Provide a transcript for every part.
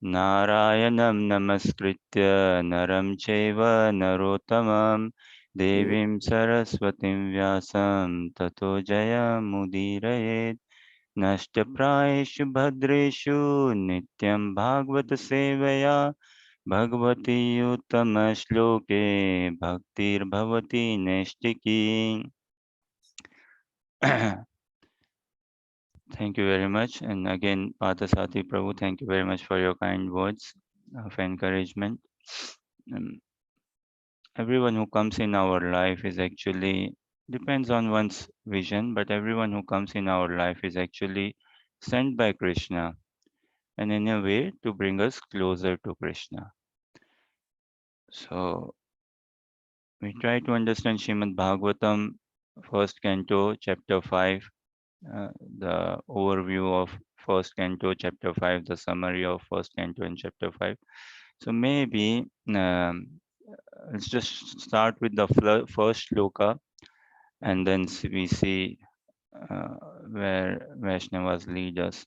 Narayanam namaskritya naram chaiva narottamam devim saraswatim vyasam tato jayamudiraye nashtaprayeshu bhadreshu nityam bhagavata sevaya bhagavati uttama shloke bhaktir bhavati neshtiki. Thank you very much. And again, Parthasati Prabhu, thank you very much for your kind words of encouragement. Um, Everyone who comes in our life is actually depends on one's vision, but everyone who comes in our life is actually sent by Krishna and in a way to bring us closer to Krishna. So we try to understand Shrimad Bhagavatam, first canto, chapter 5, the overview of first canto, chapter 5, the summary of first canto and chapter 5. So maybe let's just start with the first shloka and then we see uh, where Vaisnavas lead us.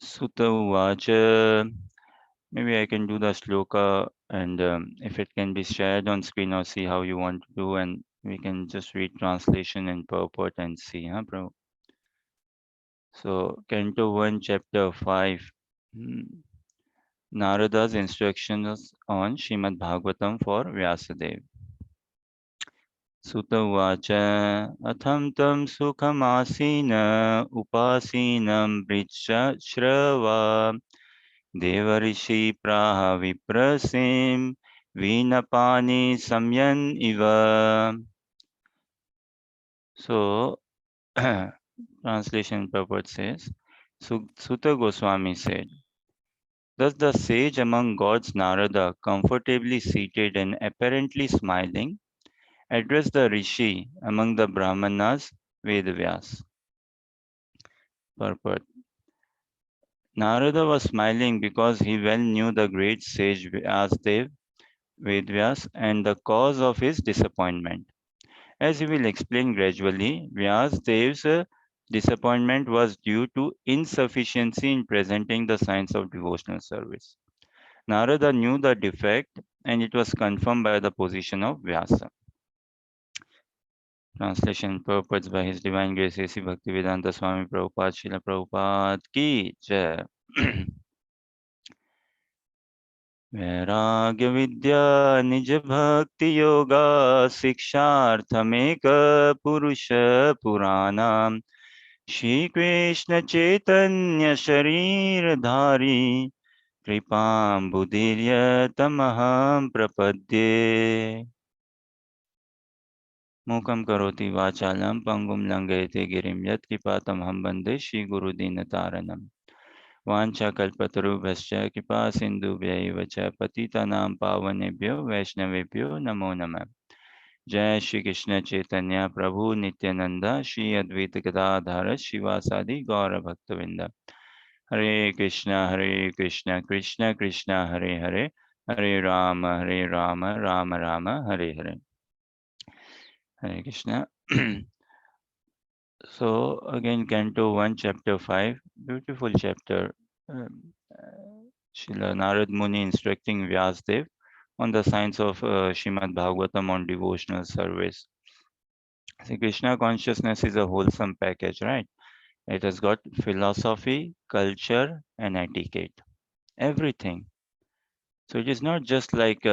Sutta Uvacha. Maybe I can do the shloka and if it can be shared on screen or see how you want to do, and we can just read translation and purport and see, huh, bro? So, Canto 1, Chapter 5. Hmm. Narada's instructions on Shrimad Bhagavatam for Vyasadeva. Sutta Uvacha Atham tam sukhamasina upasinam bricha shrava devarishi praha viprasim vinapani samyan iva. So, translation purport says, Sutta Goswami said, thus the sage among gods Narada, comfortably seated and apparently smiling, addressed the rishi among the Brahmanas, Vedavyas. Purport. Narada was smiling because he well knew the great sage Vyasadeva, Vedavyas, and the cause of his disappointment. As he will explain gradually, Vyasadev's disappointment was due to insufficiency in presenting the science of devotional service. Narada knew the defect and it was confirmed by the position of Vyasa. Translation purports by His Divine Grace A.C. Bhaktivedanta Swami Prabhupada Srila Prabhupada Ki Jai. वैराग्य विद्या निज भक्ति योगा शिक्षार्थमेक पुरुष पुराना श्री कृष्ण चैतन्य शरीर धारी कृपाम्बुदीर्य तमहं प्रपद्ये मूकं करोति वाचालं पंगुं लंघयते गिरिं यत्कृपातमहं वन्दे श्रीगुरुदीनतारणम् वाञ्छाकल्पतरुभ्यश्च कृपा सिन्धुभ्यैव च पतितानां पावनेभ्यो वैष्णवेभ्यो नमो नमः। जय श्री कृष्ण चैतन्य प्रभु नित्यानंद श्री अद्वैत गदाधर शिवासादि गौर भक्तविंद। हरे Krishna Krishna Krishna Hare Hare Hare Ram Ram Ram Hare Hare. Hare Krishna. So again, Canto 1, Chapter 5, beautiful chapter. Srila Narad Muni instructing Vyasdev on the science of Shrimad Bhagavatam on devotional service. See, Krishna consciousness is a wholesome package, right? It has got philosophy, culture, and etiquette. Everything. So it is not just like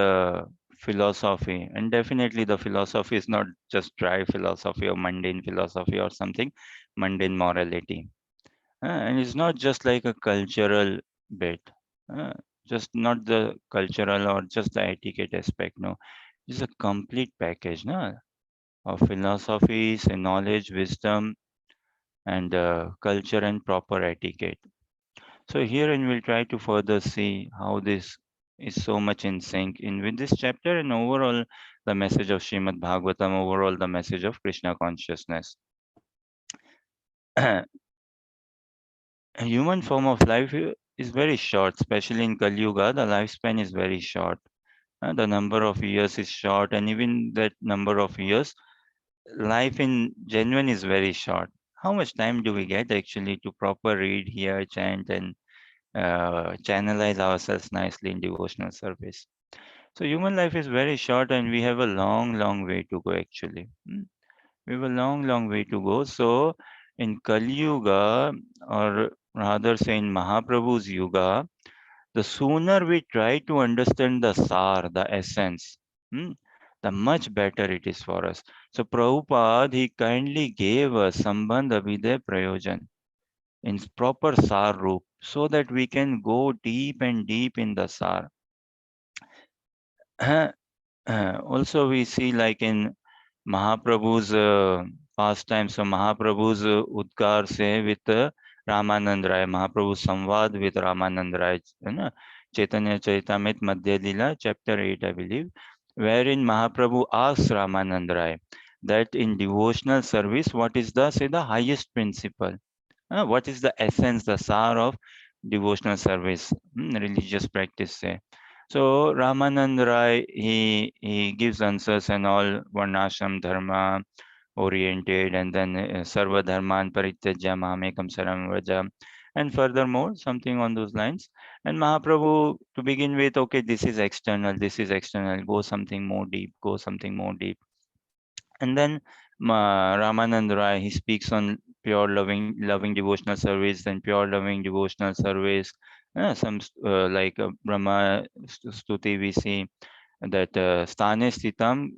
philosophy, and definitely the philosophy is not just dry philosophy or mundane philosophy or something, mundane morality. And it's not just like a cultural bit, uh, just not the cultural or just the etiquette aspect. No, it's a complete package, no, of philosophies and knowledge, wisdom, and culture and proper etiquette. So herein we'll try to further see how this is so much in sync in with this chapter and overall the message of Srimad Bhagavatam, overall the message of Krishna consciousness. A human form of life is very short, especially in Kali Yuga, the lifespan is very short. The number of years is short, and even that number of years, life in genuine is very short. how much time do we get actually to proper read, hear, chant, and channelize ourselves nicely in devotional service? So human life is very short, and we have a long, long way to go actually. We have a long, long way to go. So in Kali Yuga, or rather say in Mahaprabhu's Yuga, the sooner we try to understand the sar, the essence, hmm, the much better it is for us. So Prabhupada, he kindly gave us Sambandh Abhiday Prayojan in proper sar roop so that we can go deep and deep in the sar. Also, we see like in Mahaprabhu's pastime, so Mahaprabhu's Udkar se with Ramanand Rai, Mahaprabhu's Samvad with Ramanand Rai, Chaitanya Charitamrita Madhya Lila, chapter 8, I believe, wherein Mahaprabhu asks Ramanand Rai that in devotional service, what is the, say, the highest principle? What is the essence, the sar of devotional service, religious practice, say? So Ramanand Rai, he gives answers and all varnashram dharma oriented, and then sarva dharman parityajya mamekam saram vraja, and furthermore something on those lines. And Mahaprabhu, to begin with, okay, this is external, go something more deep, go something more deep. And then Ramanand Rai, he speaks on pure loving devotional service and pure loving devotional service. Like Brahma Stuti, we see that sthane sthitam,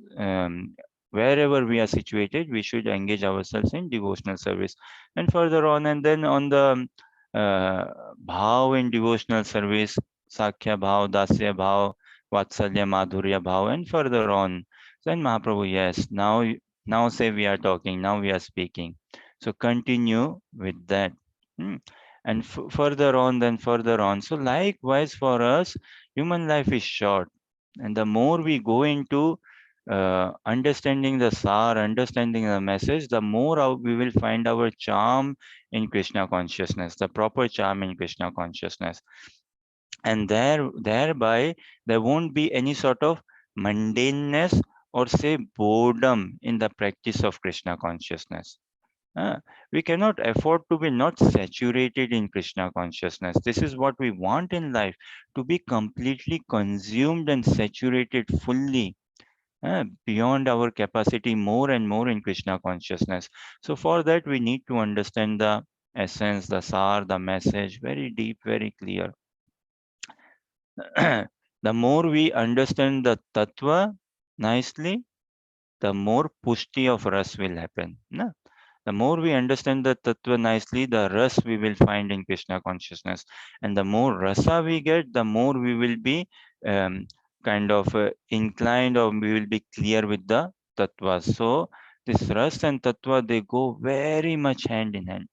wherever we are situated, we should engage ourselves in devotional service. And further on, and then on the bhav in devotional service, sakhya bhav, dasya bhav, vatsalya, madhurya bhav, and further on. Then Mahaprabhu, yes, now say we are talking, now we are speaking. So continue with that. Hmm. And further on, then further on. So likewise for us, human life is short, and the more we go into understanding the sar, understanding the message, the more we will find our charm in Krishna consciousness, the proper charm in Krishna consciousness. And thereby there won't be any sort of mundaneness or say boredom in the practice of Krishna consciousness. Uh, we cannot afford to be not saturated in Krishna consciousness. This is what we want in life, to be completely consumed and saturated fully, beyond our capacity, more and more in Krishna consciousness. So for that, we need to understand the essence, the sar, the message, very deep, very clear. The more we understand the tattva nicely, the more pushti of ras will happen. Na? The more we understand the tattva nicely, the ras we will find in Krishna consciousness. And the more rasa we get, the more we will be um, kind of inclined, or we will be clear with the tattva. So this ras and tattva, they go very much hand in hand.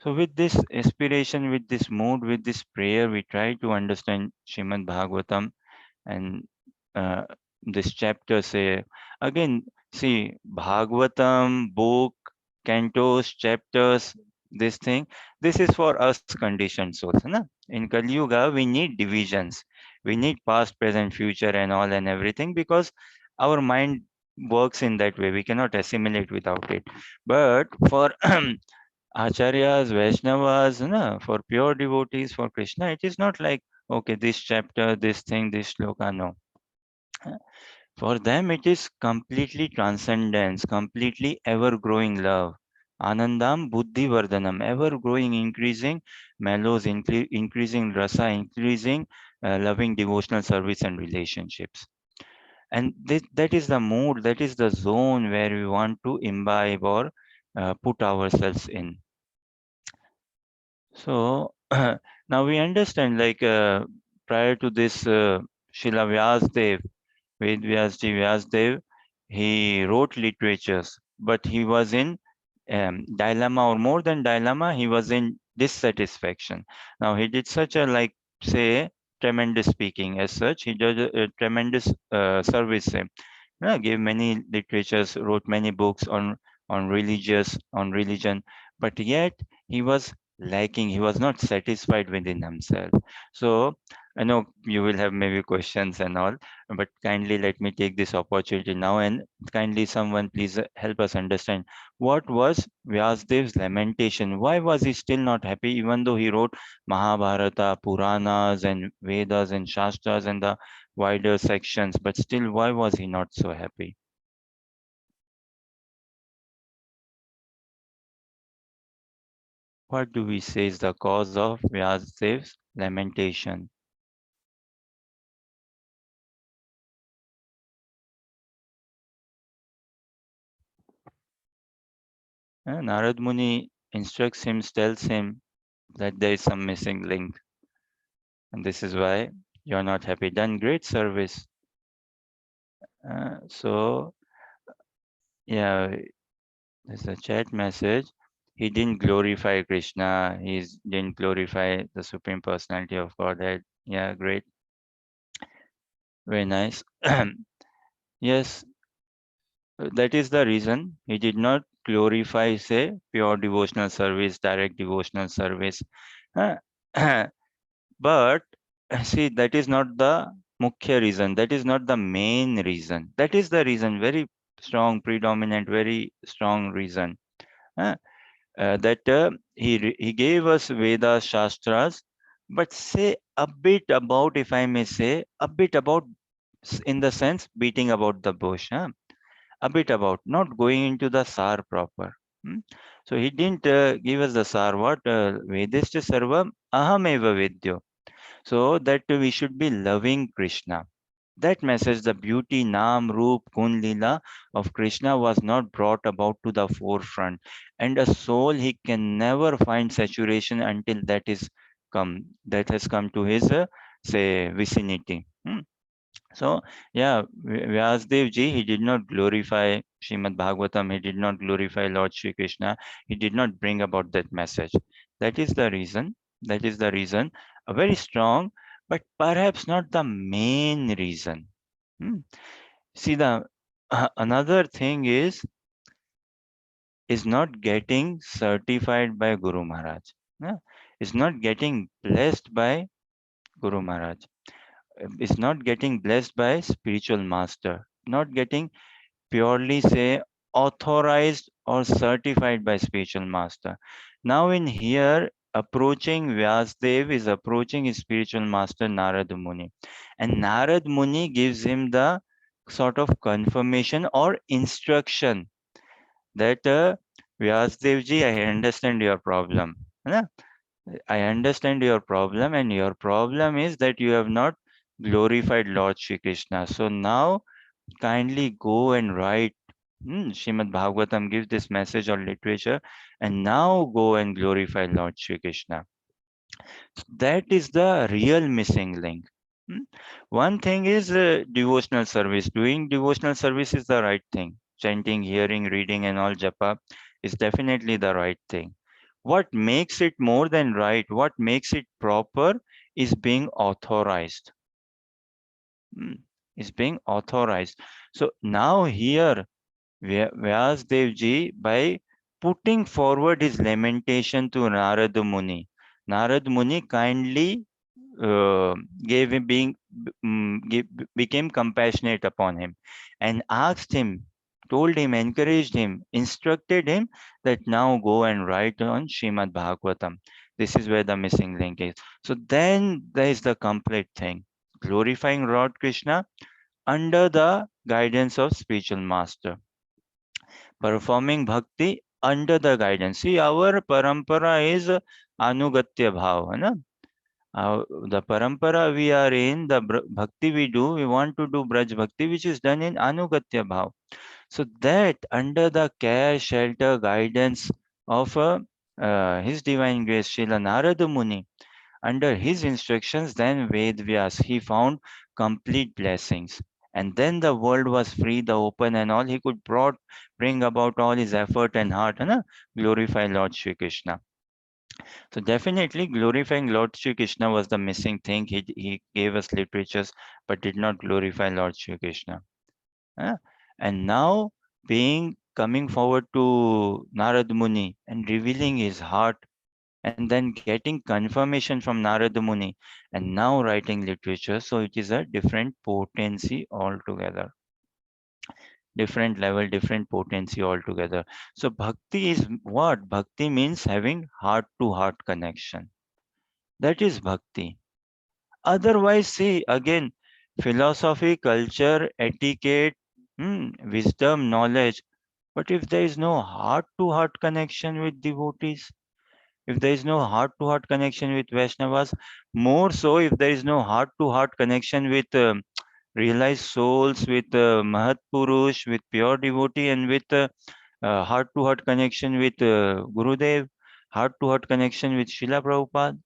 So with this aspiration, with this mood, with this prayer, we try to understand Shrimad Bhagavatam, and uh, this chapter say again, see, Bhagavatam book, cantos, chapters, this is for us conditioned souls, na? In Kali Yuga we need divisions, we need past, present, future, and all and everything, because our mind works in that way, we cannot assimilate without it. But for acharyas, Vaisnavas, na, for pure devotees, for Krishna, it is not like, okay, this chapter, this thing, this shloka, no. For them, it is completely transcendence, completely ever growing love. Anandam Buddhi Vardhanam, ever growing, increasing mellows, increasing rasa, increasing loving devotional service and relationships. And that is the mood, that is the zone where we want to imbibe or put ourselves in. So now we understand, like prior to this, Srila Vyasdev, Vyasdev, he wrote literatures, but he was in dilemma, or more than dilemma, he was in dissatisfaction. Now he did such a, like, say, tremendous speaking as such. He did a tremendous service. Gave many literatures, wrote many books on religion, but yet he was lacking. He was not satisfied within himself. So I know you will have maybe questions and all, but kindly let me take this opportunity now and kindly someone please help us understand what was Vyasdev's lamentation. Why was he still not happy even though he wrote Mahabharata, Puranas and Vedas and Shastras and the wider sections, but still why was he not so happy? What do we say is the cause of Vyasdev's lamentation? Narad Muni instructs him, tells him that there is some missing link, and this is why you're not happy. Done great service. So, yeah, there's a chat message. He didn't glorify Krishna. He didn't glorify the Supreme Personality of Godhead. Yeah, great. Very nice. Yes, that is the reason he did not glorify, say, pure devotional service, direct devotional service. Uh, But see, that is not the mukhya reason. That is not the main reason. That is the reason, very strong, predominant, very strong reason. uh, that he gave us Vedas, Shastras, but say a bit about, if I may say, a bit about, in the sense beating about the bush. A bit about, not going into the sar proper. Hmm? So he didn't give us the sar. What Vedascha Sarvam Ahameva Vedyo, so that we should be loving Krishna. That message, the beauty, Nam, Roop, Gun, Leela of Krishna was not brought about to the forefront. And a soul, he can never find saturation until that has come to his, say, vicinity. So, yeah, Vyasdev ji, he did not glorify Srimad Bhagavatam, he did not glorify Lord Shri Krishna, he did not bring about that message. That is the reason, that is the reason, a very strong, but perhaps not the main reason. Hmm. See, the another thing is not getting certified by Guru Maharaj. Yeah? Is not getting blessed by Guru Maharaj. Is not getting blessed by spiritual master. Not getting purely say authorized or certified by spiritual master. Now in here approaching Vyasdev is approaching his spiritual master Narad Muni, and Narad Muni gives him the sort of confirmation or instruction that Vyasdev ji, I understand your problem. है ना? I understand your problem, and your problem is that you have not glorified Lord Shri Krishna. So now kindly go and write. Srimad Bhagavatam gives this message or literature, and now go and glorify Lord Shri Krishna. That is the real missing link. Hmm. One thing is devotional service. Doing devotional service is the right thing. Chanting, hearing, reading, and all japa is definitely the right thing. What makes it more than right, what makes it proper, is being authorized. Hmm. Is being authorized. So now here Vyasdev ji, by putting forward his lamentation to Narad Muni, Narad Muni kindly gave him became compassionate upon him and asked him, told him, encouraged him, instructed him that now go and write on Srimad Bhagavatam. This is where the missing link is. So then there is the complete thing. Glorifying Lord Krishna under the guidance of spiritual master, performing bhakti under the guidance. See, our parampara is anugatya bhav, है ना? The parampara we are in, the bhakti we do, we want to do Braj bhakti, which is done in anugatya bhav. So that under the care, shelter, guidance of His Divine Grace, Srila Narada Muni, under his instructions, then Ved Vyas, he found complete blessings. And then the world was free, the open and all. He could bring about all his effort and heart and glorify Lord Shri Krishna. So definitely glorifying Lord Shri Krishna was the missing thing. He gave us literatures but did not glorify Lord Shri Krishna. Huh? And now being coming forward to Narad Muni and revealing his heart and then getting confirmation from Narada Muni, and now writing literature. So it is a different potency altogether, different level, different potency altogether. So bhakti is what? Bhakti means having heart to heart connection. That is bhakti. Otherwise, see again, philosophy, culture, etiquette, wisdom, knowledge. But if there is no heart to heart connection with devotees, if there is no heart to heart connection with Vaisnavas, more so if there is no heart to heart connection with realized souls, with Mahat Purush, with pure devotee, and with heart to heart connection with Gurudev, heart to heart connection with Srila Prabhupada,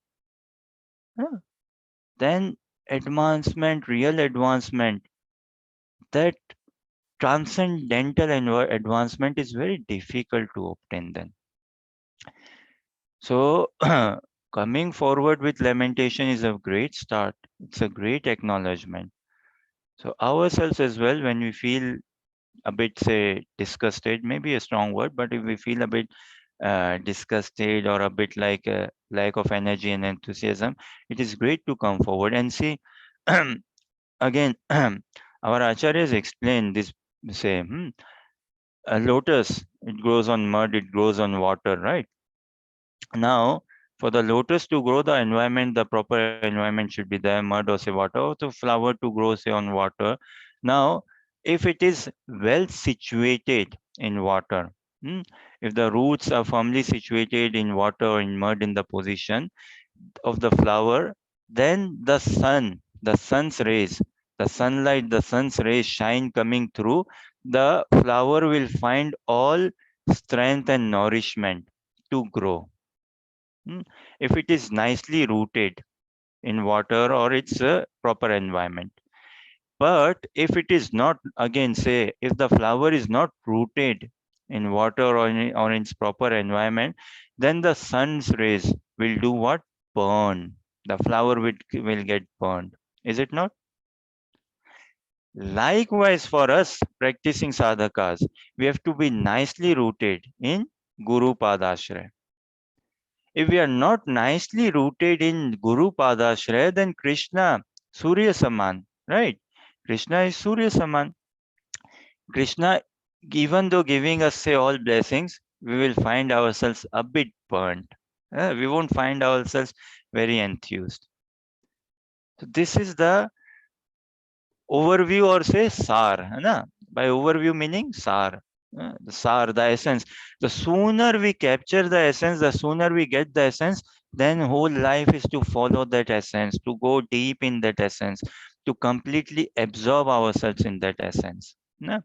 yeah, then advancement, real advancement, that transcendental advancement is very difficult to obtain then. So, coming forward with lamentation is a great start. It's a great acknowledgement. So, ourselves as well, when we feel a bit, say, disgusted, maybe a strong word, but if we feel a bit disgusted or a bit like a lack of energy and enthusiasm, it is great to come forward and see. Again, our acharyas explain this, say, a lotus, it grows on mud, it grows on water, right? Now, for the lotus to grow, the environment, the proper environment should be there, mud or say water, or the flower to grow, say, on water. Now, if it is well situated in water, hmm, if the roots are firmly situated in water or in mud in the position of the flower, then the sun's rays, the sunlight, the sun's rays shine coming through, the flower will find all strength and nourishment to grow. Hmm. If it is nicely rooted in water or its a proper environment. But if it is not, again, say, if the flower is not rooted in water or in its proper environment, then the sun's rays will do what? Burn. The flower will get burned. Is it not? Likewise, for us practicing sadhakas, we have to be nicely rooted in Guru Padashraya. If we are not nicely rooted in Guru Padashraya, then Krishna, Surya Saman, right? Krishna is Surya Saman. Krishna, even though giving us, say, all blessings, we will find ourselves a bit burnt. We won't find ourselves very enthused. So this is the overview, or say sar, है ना? By overview meaning sar, the sar, the essence. The sooner we capture the essence, the sooner we get the essence, then whole life is to follow that essence, to go deep in that essence, to completely absorb ourselves in that essence. Na?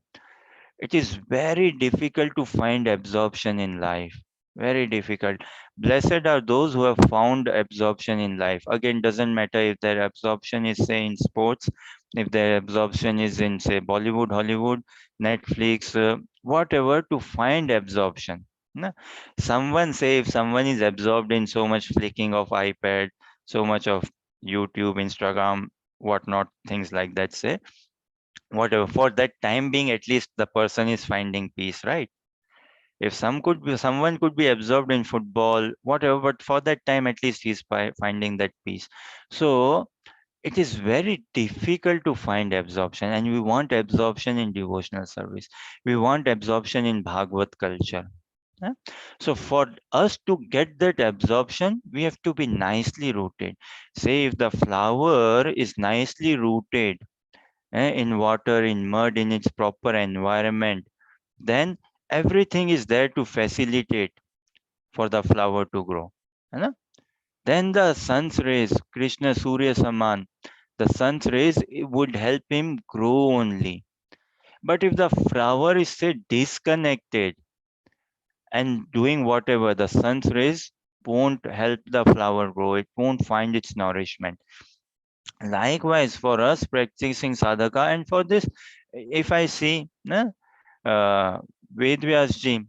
It is very difficult to find absorption in life. Very difficult. Blessed are those who have found absorption in life. Again, doesn't matter if their absorption is, say, in sports, if their absorption is in, say, Bollywood, Hollywood, Netflix, whatever, to find absorption. Na? Someone, say, if someone is absorbed in so much flicking of iPad, so much of YouTube, Instagram, whatnot, things like that, say, whatever, for that time being, at least the person is finding peace, right? If someone could be absorbed in football, whatever, but for that time at least he's finding that peace. So it is very difficult to find absorption, and we want absorption in devotional service, we want absorption in Bhagavad culture. eh? So for us to get that absorption, we have to be nicely rooted. Say if the flower is nicely rooted, in water, in mud, in its proper environment, then everything is there to facilitate for the flower to grow. है ना? Then the sun's rays, Krishna Surya Saman, the sun's rays would help him grow only. But if the flower is, say, disconnected and doing whatever, the sun's rays won't help the flower grow, it won't find its nourishment. Likewise, for us practicing sadhaka, and for this, if I see, uh, Vedvyas ji,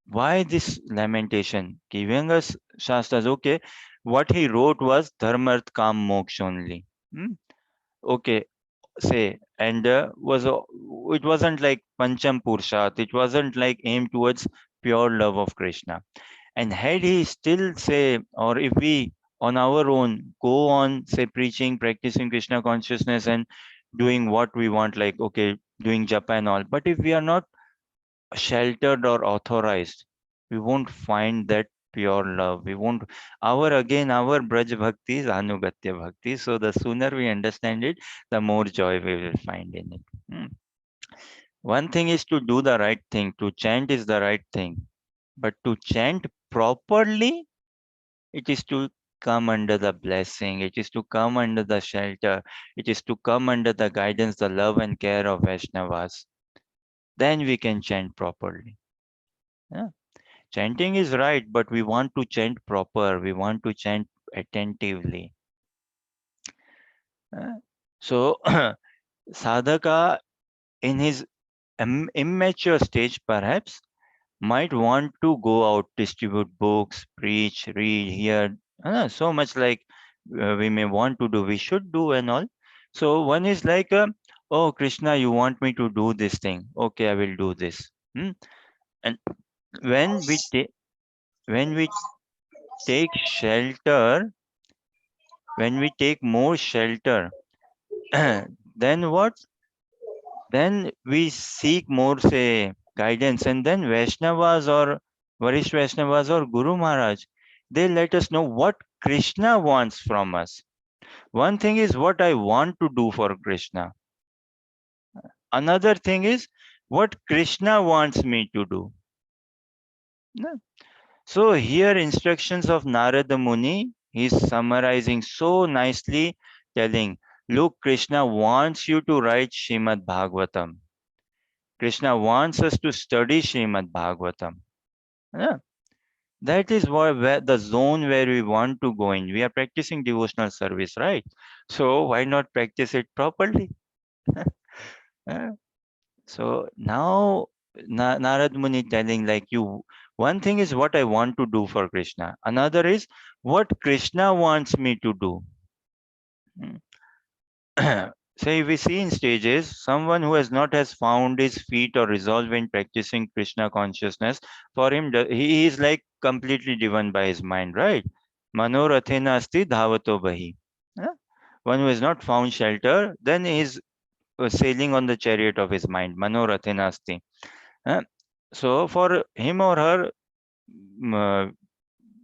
why this lamentation? Giving us Shastras, okay, what he wrote was Dharmarth Kam Moksha only. Hmm? Okay, say, and it wasn't like Pancham Purshat, it wasn't like aimed towards pure love of Krishna. And had he still say, or if we on our own go on, say, preaching, practicing Krishna consciousness and doing what we want, like, okay, doing japa and all, but if we are not sheltered or authorized, we won't find that pure love. We won't, our Braj Bhakti is Anugatya Bhakti. So the sooner we understand it, the more joy we will find in it. Hmm. One thing is to do the right thing, to chant is the right thing. But to chant properly, it is to come under the blessing, it is to come under the shelter, it is to come under the guidance, the love and care of Vaisnavas. Then we can chant properly. Yeah. Chanting is right, but we want to chant proper, we want to chant attentively. Uh, So, sadhaka in his immature stage perhaps might want to go out, distribute books, preach, read, hear, so much like we may want to do, we should do and all. So one is like, oh Krishna, you want me to do this thing? Okay, I will do this. Hmm? And when we take when we take shelter, when we take more shelter, then what? Then we seek more, say, guidance, and then Vaishnavas or Varish Vaishnavas or Guru Maharaj, they let us know what Krishna wants from us. One thing is what I want to do for Krishna. Another thing is what Krishna wants me to do. No? So here instructions of Narada Muni, he's summarizing so nicely, telling, look, Krishna wants you to write Shrimad Bhagavatam. Krishna wants us to study Srimad Bhagavatam. Yeah, that is where the zone where we want to go in. We are practicing devotional service, right? So why not practice it properly? Yeah. So now Narad Muni telling like you, one thing is what I want to do for Krishna. Another is what Krishna wants me to do. Hmm. So if we see in stages, someone who has found his feet or resolve in practicing Krishna consciousness, for him he is like completely driven by his mind, right? Manorathena asti dhavato bahi. Huh? One who has not found shelter, then he is sailing on the chariot of his mind. Manorathena asti. Huh? So for him or her, mm,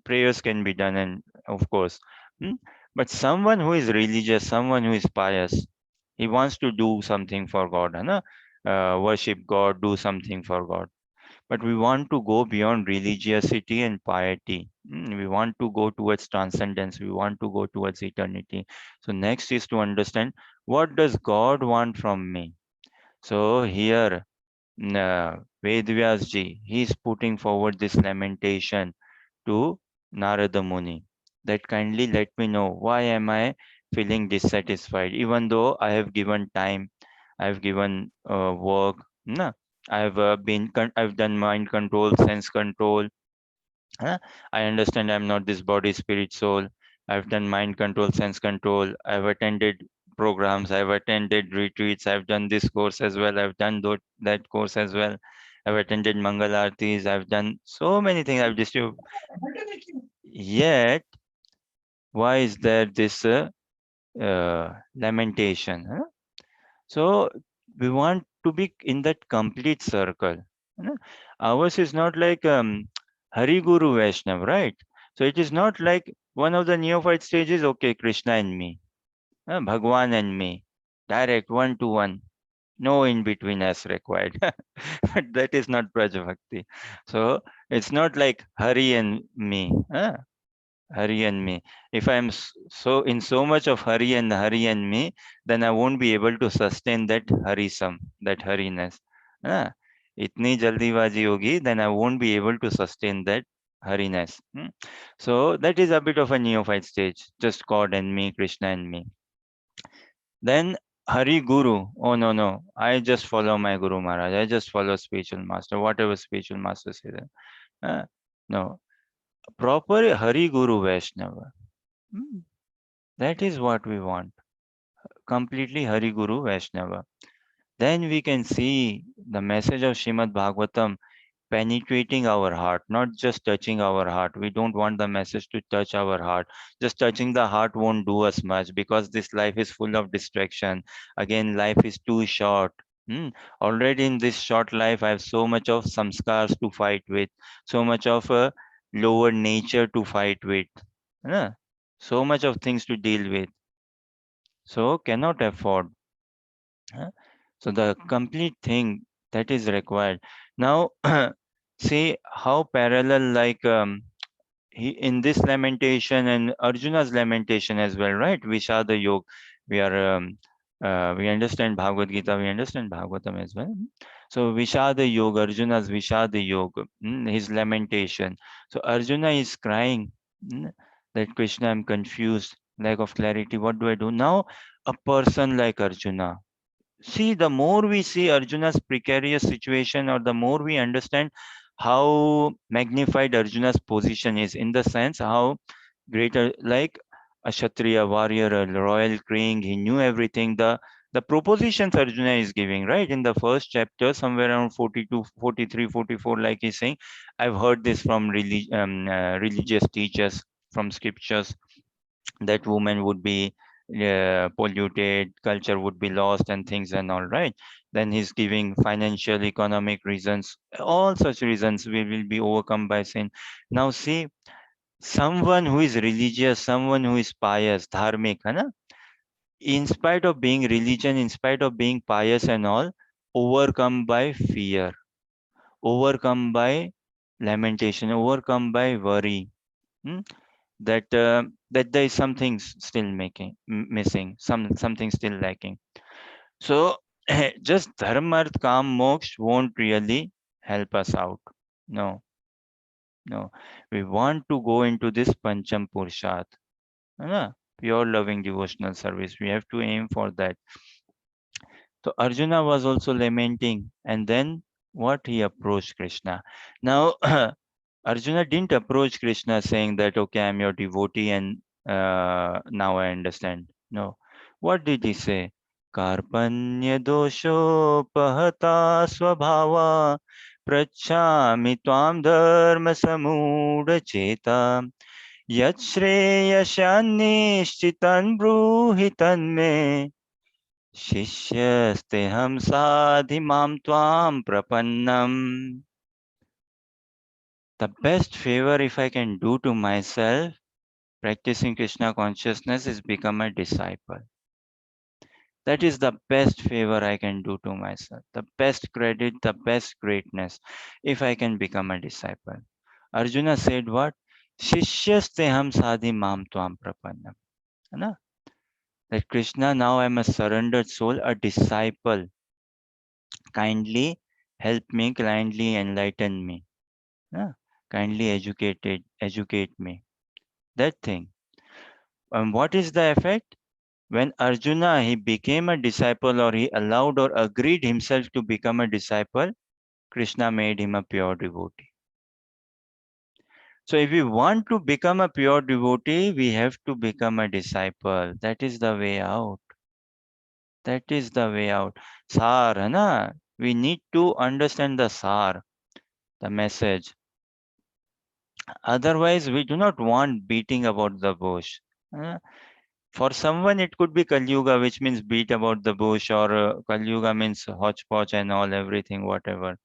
prayers can be done, and of course, mm, but someone who is religious, someone who is pious, he wants to do something for God, है worship God, do something for God, but we want to go beyond religiosity and piety. We want to go towards transcendence, we want to go towards eternity. So next is to understand what does God want from me. So here, Vedvyas ji, he is putting forward this lamentation to Narada Muni, that kindly let me know why am I feeling dissatisfied, even though I have given time, I have given work, na? I have I've done mind control, sense control. Huh? I understand I'm not this body, spirit, soul. I've done mind control, sense control. I've attended programs. I've attended retreats. I've done this course as well. I've done that course as well. I've attended Mangal Aartis. I've done so many things. I've distributed. Yet, why is there this lamentation? Huh? So we want to be in that complete circle. Huh? Ours is not like Hari Guru Vaishnav, right? So it is not like one of the neophyte stages, okay, Krishna and me, Bhagwan and me, direct one to one, no in between as required. But that is not Braj Bhakti. So it's not like Hari and me. Hari and me. If I'm so in so much of Hari and me, then I won't be able to sustain that Harisam, that Hariness. Ah, itni jaldibazi hogi, then I won't be able to sustain that Hariness. So that is a bit of a neophyte stage, just God and me, Krishna and me. Then Hari Guru. Oh no, no. I just follow my Guru Maharaj. I just follow spiritual master, whatever spiritual master says. No. Proper Hari Guru Vaishnava. Hmm. That is what we want. Completely Hari Guru Vaishnava. Then we can see the message of Shrimad Bhagavatam penetrating our heart, not just touching our heart. We don't want the message to touch our heart. Just touching the heart won't do us much, because this life is full of distraction. Again, life is too short. Hmm. Already in this short life, I have so much of samskars to fight with, so much of a lower nature to fight with, huh? So much of things to deal with. So cannot afford. Huh? So the complete thing that is required. Now, see how parallel, like he in this lamentation and Arjuna's lamentation as well, right? Vishada Yog. We are we understand Bhagavad Gita, we understand Bhagavatam as well. So Vishada Yoga, Arjuna's Vishada Yoga, his lamentation. So Arjuna is crying, that Krishna, I'm confused, lack of clarity. What do I do now? A person like Arjuna. See, the more we see Arjuna's precarious situation, or the more we understand how magnified Arjuna's position is, in the sense how greater, like a Kshatriya warrior, a royal king, he knew everything. The propositions Arjuna is giving, right, in the first chapter, somewhere around 42, 43, 44, like he's saying, I've heard this from religious teachers, from scriptures, that woman would be polluted, culture would be lost, and things and all, right. Then he's giving financial, economic reasons, all such reasons we will be overcome by sin. Now see, someone who is religious, someone who is pious, dharmic, है ना? In spite of being religion, in spite of being pious and all, overcome by fear, overcome by lamentation, overcome by worry. Hmm? That there is something still missing, something still lacking. So just dharma, arth, kam, moksha won't really help us out. No, no. We want to go into this pancham purushat, है ना? Pure loving devotional service. We have to aim for that. So Arjuna was also lamenting, and then what, he approached Krishna. Now Arjuna didn't approach Krishna saying that, okay, I'm your devotee and now I understand. No. What did he say? Karpanya dosho pahata swabhava prachami tvam dharma samudha cheta yat shreyashanishchitan bruhitan me शिष्यस्ते हम साधिमां त्वां प्रपन्नम. The best favor if I can do to myself, practicing Krishna consciousness, is become a disciple. That is the best favor I can do to myself. The best credit, the best greatness, if I can become a disciple. Arjuna said what? Shishyasте ham sadhi mam tvam prapannam. है ना? That Krishna, now I am a surrendered soul, a disciple. Kindly help me, kindly enlighten me. Yeah? Kindly educate me. That thing. And what is the effect? When Arjuna, he became a disciple, or he allowed or agreed himself to become a disciple, Krishna made him a pure devotee. So if we want to become a pure devotee, we have to become a disciple. That is the way out. That is the way out. Sar, है ना? We need to understand the sar, the message. Otherwise, we do not want beating about the bush. Uh, For someone, it could be Kali Yuga, which means beat about the bush, or Kali Yuga means hodgepodge and all, everything, whatever.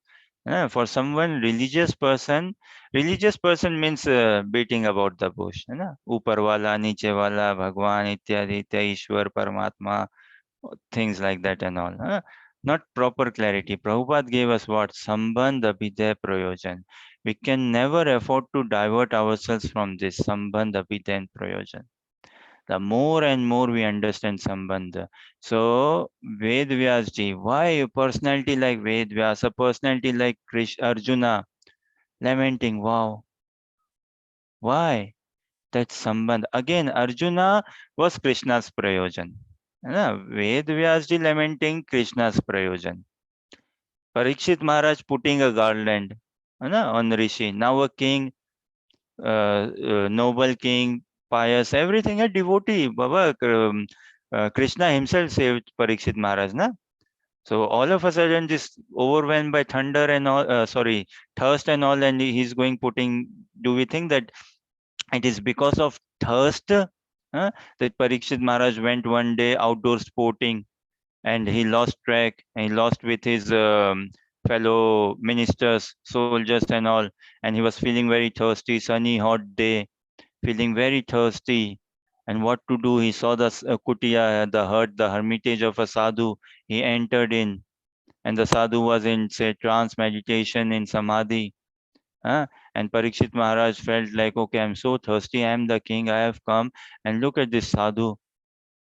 For someone, religious person means beating about the bush. है ना? ऊपर वाला, नीचे वाला, भगवान, इत्यादि, इत्यादि, ईश्वर, परमात्मा, things like that and all. Not proper clarity. Prabhupada gave us what? Sambandh abhidaya prayojan. We can never afford to divert ourselves from this Sambandh abhidaya and prayojan. The more and more we understand Sambandha. So, Ved Vyas ji, why a personality like Ved Vyas, a personality like Arjuna, lamenting, wow, why? That Sambandh. Again, Arjuna was Krishna's prayojan. है ना? Ved Vyas ji lamenting Krishna's prayojan. Parikshit Maharaj putting a garland, है ना, on Rishi. Now a king, noble king, pious, everything, a devotee. Baba, Krishna himself saved Parikshit Maharaj, na? So all of a sudden, this overwhelmed by thunder and all, sorry, thirst and all, and he's going putting. Do we think that it is because of thirst that Parikshit Maharaj went one day outdoor sporting and he lost track and he lost with his fellow ministers, soldiers, and all, and he was feeling very thirsty, sunny, hot day, feeling very thirsty. And what to do? He saw the kutia, the hut, the hermitage of a sadhu. He entered in, and the sadhu was in, say, trance meditation in samadhi. Huh? And Parikshit Maharaj felt like, okay, I'm so thirsty. I am the king. I have come, and look at this sadhu.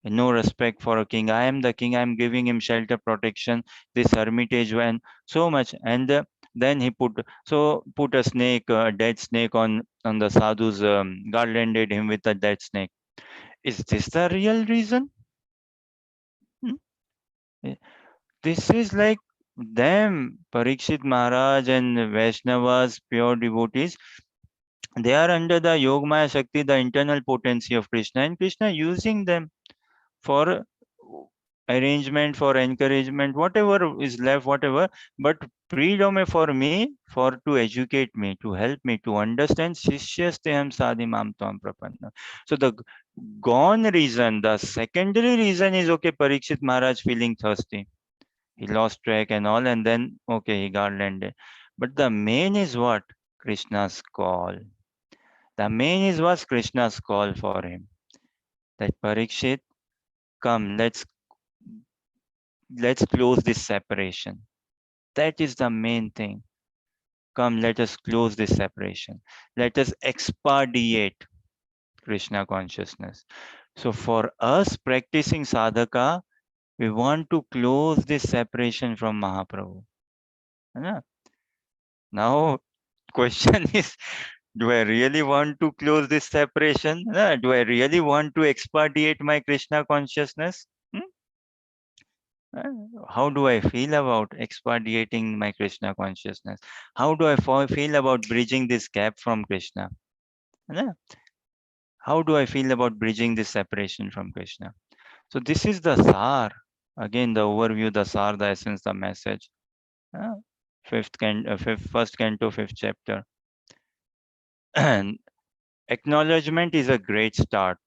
No respect for a king. I am the king. I am giving him shelter, protection. This hermitage and so much. And then he put a snake, a dead snake on the sadhu's garlanded him with a dead snake. Is this the real reason? Hmm? Eh, This is like them, Parikshit Maharaj and Vaisnavas, pure devotees. They are under the Yogmaya Shakti, the internal potency of Krishna, and Krishna using them for arrangement, for encouragement, whatever is left, whatever. But predominant for me, for to educate me, to help me to understand. Shishyasteham sadhimam tvam prapanna. So the gone reason, the secondary reason is okay. Parikshit Maharaj feeling thirsty, he lost track and all, and then okay, he got landed. But the main is what? Krishna's call. The main is was Krishna's call for him. That Parikshit, come, let's close this separation. That is the main thing. Come, let us close this separation. Let us expatiate Krishna consciousness. So for us practicing sadhaka, we want to close this separation from Mahaprabhu. है. Now, question is, do I really want to close this separation? Do I really want to expatiate my Krishna consciousness? Hmm? How do I feel about expatiating my Krishna consciousness? How do I feel about bridging this gap from Krishna? Yeah. How do I feel about bridging this separation from Krishna? So this is the sar. Again, the overview, the sar, the essence, the message. Uh, first canto, fifth chapter. And acknowledgement is a great start.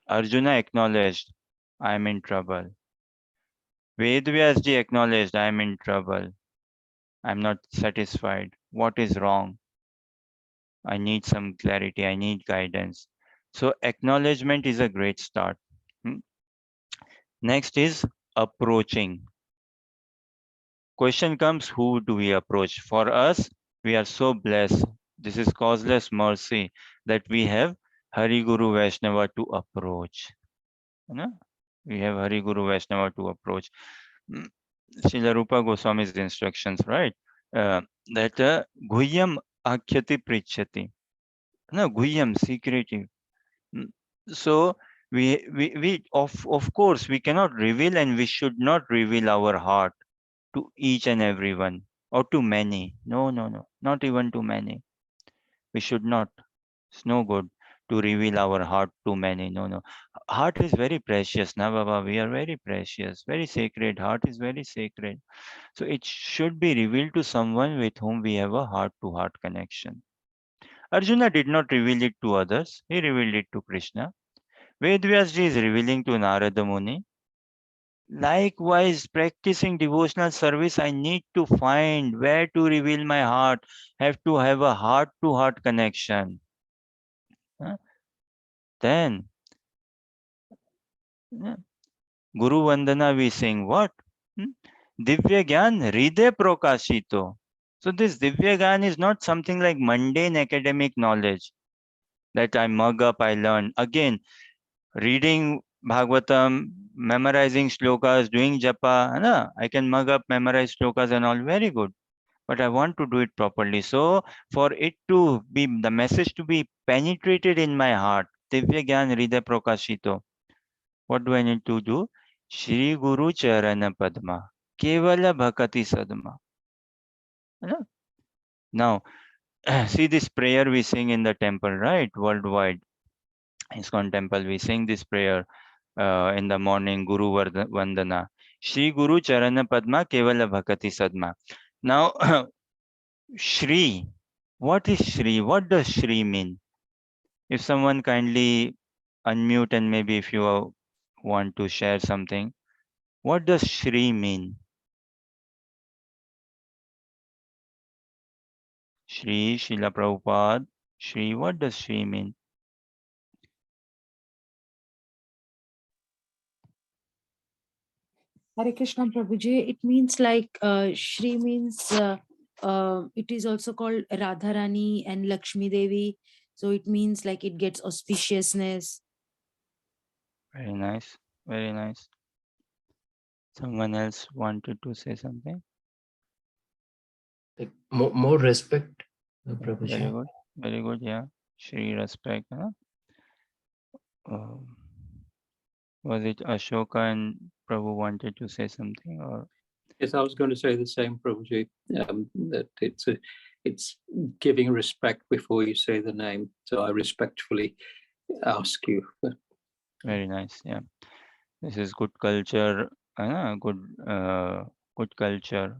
Arjuna acknowledged, I am in trouble. Vedvyasji acknowledged, I am in trouble. I am not satisfied. What is wrong? I need some clarity. I need guidance. So acknowledgement is a great start. Hmm. Next is approaching. Question comes, who do we approach? For us, we are so blessed. This is causeless mercy that we have Hari Guru Vaishnava to approach. You know? We have Hari Guru Vaishnava to approach. Mm, Srila Rupa Goswami's instructions, right? That Guhyam Akhyati Prichyati. No, Guhyam, secretive. Mm, So we of course we cannot reveal and we should not reveal our heart to each and everyone or to many. No, no, no, not even to many. We should not. It's no good to reveal our heart to many. No, no. Heart is very precious, na Baba. We are very precious, very sacred. Heart is very sacred. So it should be revealed to someone with whom we have a heart to heart connection. Arjuna did not reveal it to others, he revealed it to Krishna. Vedvyasji is revealing to Narada Muni. Likewise, practicing devotional service, I need to find where to reveal my heart, have to have a heart to heart connection. Huh? Then, yeah, Guru Vandana, we sing what? Hmm? Divya Gyan Hriday Prokashito. So, this Divya Gyan is not something like mundane academic knowledge that I mug up, I learn. Again, reading Bhagavatam, memorizing shlokas, doing japa, na, I can mug up, memorize shlokas and all, very good. But I want to do it properly. So for it to be, the message to be penetrated in my heart, Divya Gyan Hriday Prakashito, what do I need to do? Shri Guru Charana Padma, Kevala Bhakati Sadma. Na? Now, see this prayer we sing in the temple, right? Worldwide. ISKCON temple, we sing this prayer in the morning, Guru Vandana. Shri Guru Charana Padma Kevala Bhakati Sadma. Now, Shri. What is Shri? What does Shri mean? If someone kindly unmute and maybe if you want to share something, what does Shri mean? Shri, Srila Prabhupada, Shri, what does Shri mean? Hare Krishna Prabhuji, it means like Shri means it is also called Radharani and Lakshmi Devi. So it means like it gets auspiciousness. Very nice, very nice. Someone else wanted to say something? Like more respect, Very Prabhuji. good, yeah. Shri, respect. Huh? Was it Ashoka and Prabhu wanted to say something? Or yes, I was going to say the same, Prabhuji, that it's giving respect before you say the name. So I respectfully ask you. very nice, yeah. This is good culture, good culture,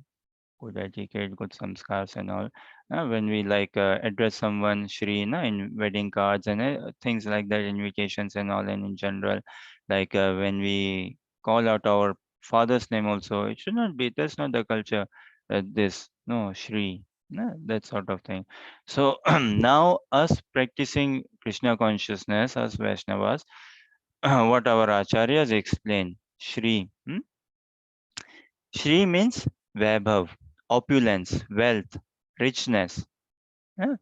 good etiquette, good samskars and all. When we like address someone Shri in wedding cards and things like that, invitations and all, and in general, like when we call out our father's name also, it should not be, that's not the culture that this, no, Shri, no, that sort of thing. So now us practicing Krishna consciousness as Vaisnavas, what our acharyas explain, Shri. Shri means Vaibhav, opulence, wealth, richness. Yeah?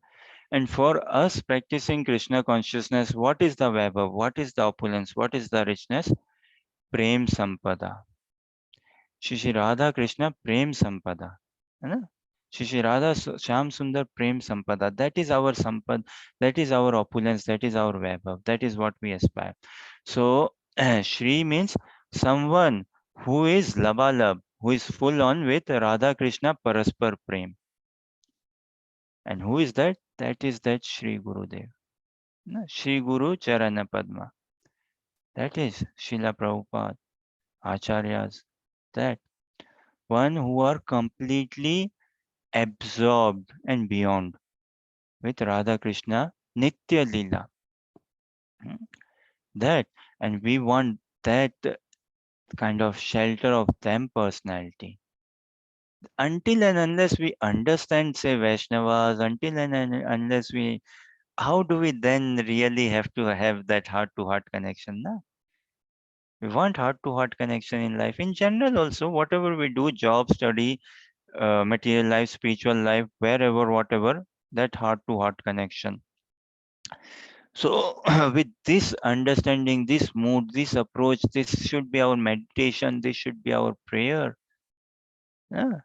And for us practicing Krishna consciousness, what is the Vaibhav? What is the opulence? What is the richness? Prem Sampada. Shri Radha Krishna Prem Sampada. Shri Radha Sham Sundar Prem Sampada. That is our Sampad. That is our opulence. That is our Vaibhav. That is what we aspire. So Shri means someone who is labalab, who is full on with Radha Krishna Paraspar Prem. And who is that? That is that Shri Gurudev. Shri Guru Charana Padma. That is Srila Prabhupada, Acharyas. That one who are completely absorbed and beyond with Radha Krishna Nitya Lila. That, and we want that kind of shelter of them personality. Until and unless we understand, say, Vaishnavas, until and unless we, how do we then really have to have that heart to heart connection? Na? We want heart to heart connection in life. In general, also, whatever we do, job, study, material life, spiritual life, wherever, whatever, that heart to heart connection. So, with this understanding, this mood, this approach, this should be our meditation, this should be our prayer. Yeah.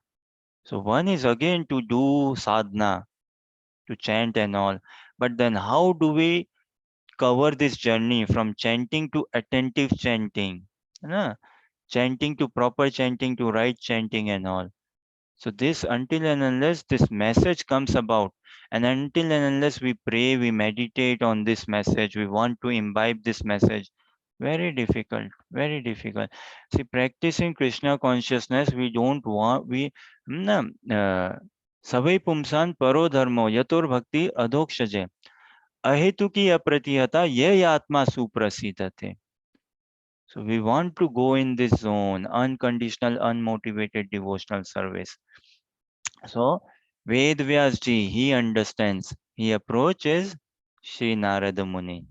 So, one is again to do sadhana, to chant and all. But then, how do we cover this journey from chanting to attentive chanting? Yeah. Chanting to proper chanting to right chanting and all. So this, until and unless this message comes about, and until and unless we pray, we meditate on this message, we want to imbibe this message, very difficult, very difficult. See, practicing Krishna consciousness, we don't want, we, savai pumsan paro dharmo yator bhakti adhokshaje ahetuki apratihata ye atma suprasidhate. So we want to go in this zone, unconditional, unmotivated devotional service. So Ved Vyas ji, he understands. He approaches Sri Narada Muni.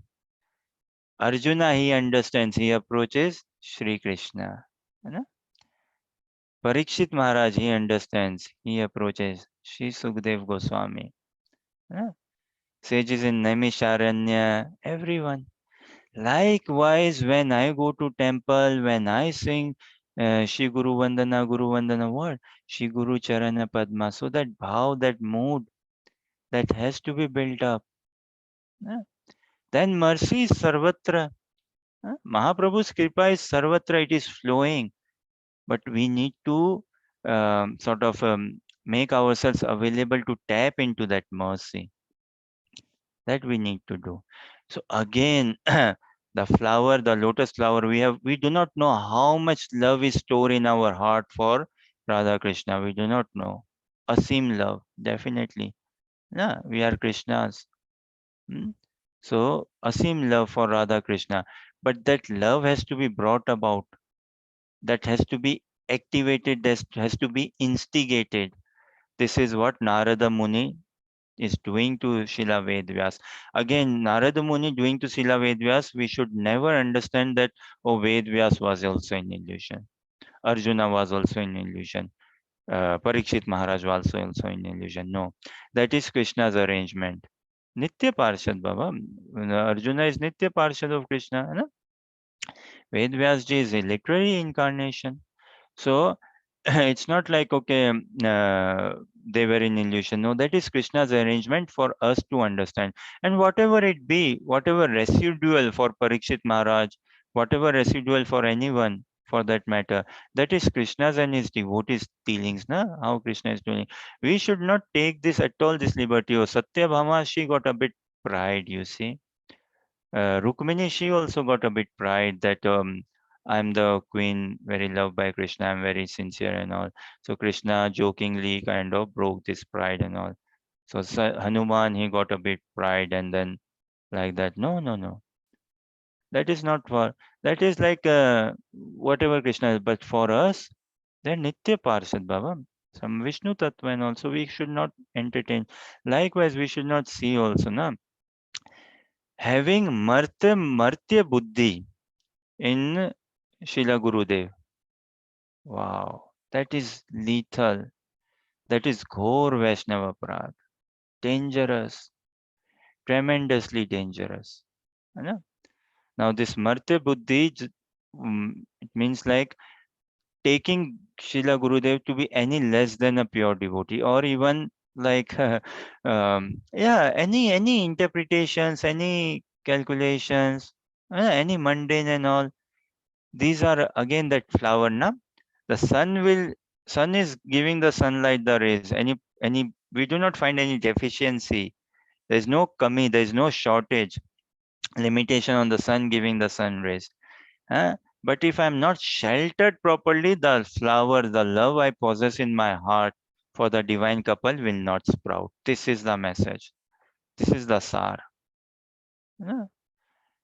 Arjuna, he understands. He approaches Sri Krishna. है ना? Parikshit Maharaj, he understands. He approaches Sri Sukdev Goswami. है ना? Sages in Naimisharanya, everyone. Likewise, when I go to temple, when I sing Shri Guru Vandana, what? Shri Guru Charana Padma. So that bhav, that mood, that has to be built up. Then mercy is sarvatra. Mahaprabhu's kripa is sarvatra, it is flowing. But we need to sort of make ourselves available to tap into that mercy. That we need to do. So again, The flower, the lotus flower, we do not know how much love is stored in our heart for Radha Krishna. We do not know. Asim love, definitely. Yeah, we are Krishnas. Hmm? So Asim love for Radha Krishna. But that love has to be brought about. That has to be activated. That has to be instigated. This is what Narada Muni is doing to Shila Vedvyas. Again, Narada Muni doing to Shila Vedvyas, we should never understand that, oh, Vedvyas was also an illusion. Arjuna was also an illusion. Parikshit Maharaj was also an illusion. No, that is Krishna's arrangement. Nitya Parshad Baba. Arjuna is Nitya Parshad of Krishna. है ना? Vedvyas ji is a literary incarnation. So it's not like, okay, they were in illusion. No, that is Krishna's arrangement for us to understand. And whatever it be, whatever residual for Parikshit Maharaj, whatever residual for anyone for that matter, that is Krishna's and his devotees' dealings, na? How Krishna is doing. We should not take this at all, this liberty. Oh, Satyabhama, she got a bit pride, you see. Rukmini, she also got a bit pride that I'm the queen, very loved by Krishna, I'm very sincere and all. So Krishna jokingly kind of broke this pride and all. So Hanuman, he got a bit pride and then like that. No, no, no. That is not for, that is like whatever Krishna is. But for us, they're Nitya Parshad Baba. Some Vishnu Tattva and also we should not entertain. Likewise, we should not see also, na? Having Martya Buddhi in Srila Gurudev. Wow, that is lethal. That is Ghor Vaishnava Aparadh. Dangerous, tremendously dangerous. है ना? Now this Martya Buddhi, it means like taking Srila Gurudev to be any less than a pure devotee, or even like yeah, any interpretations, any calculations, any mundane and all. These are again that flower, na? The sun is giving the sunlight the rays. Any we do not find any deficiency. There is no kami, there is no shortage, limitation on the sun giving the sun rays. Huh? But if I'm not sheltered properly, the flower, the love I possess in my heart for the divine couple will not sprout. This is the message. This is the sar. Huh?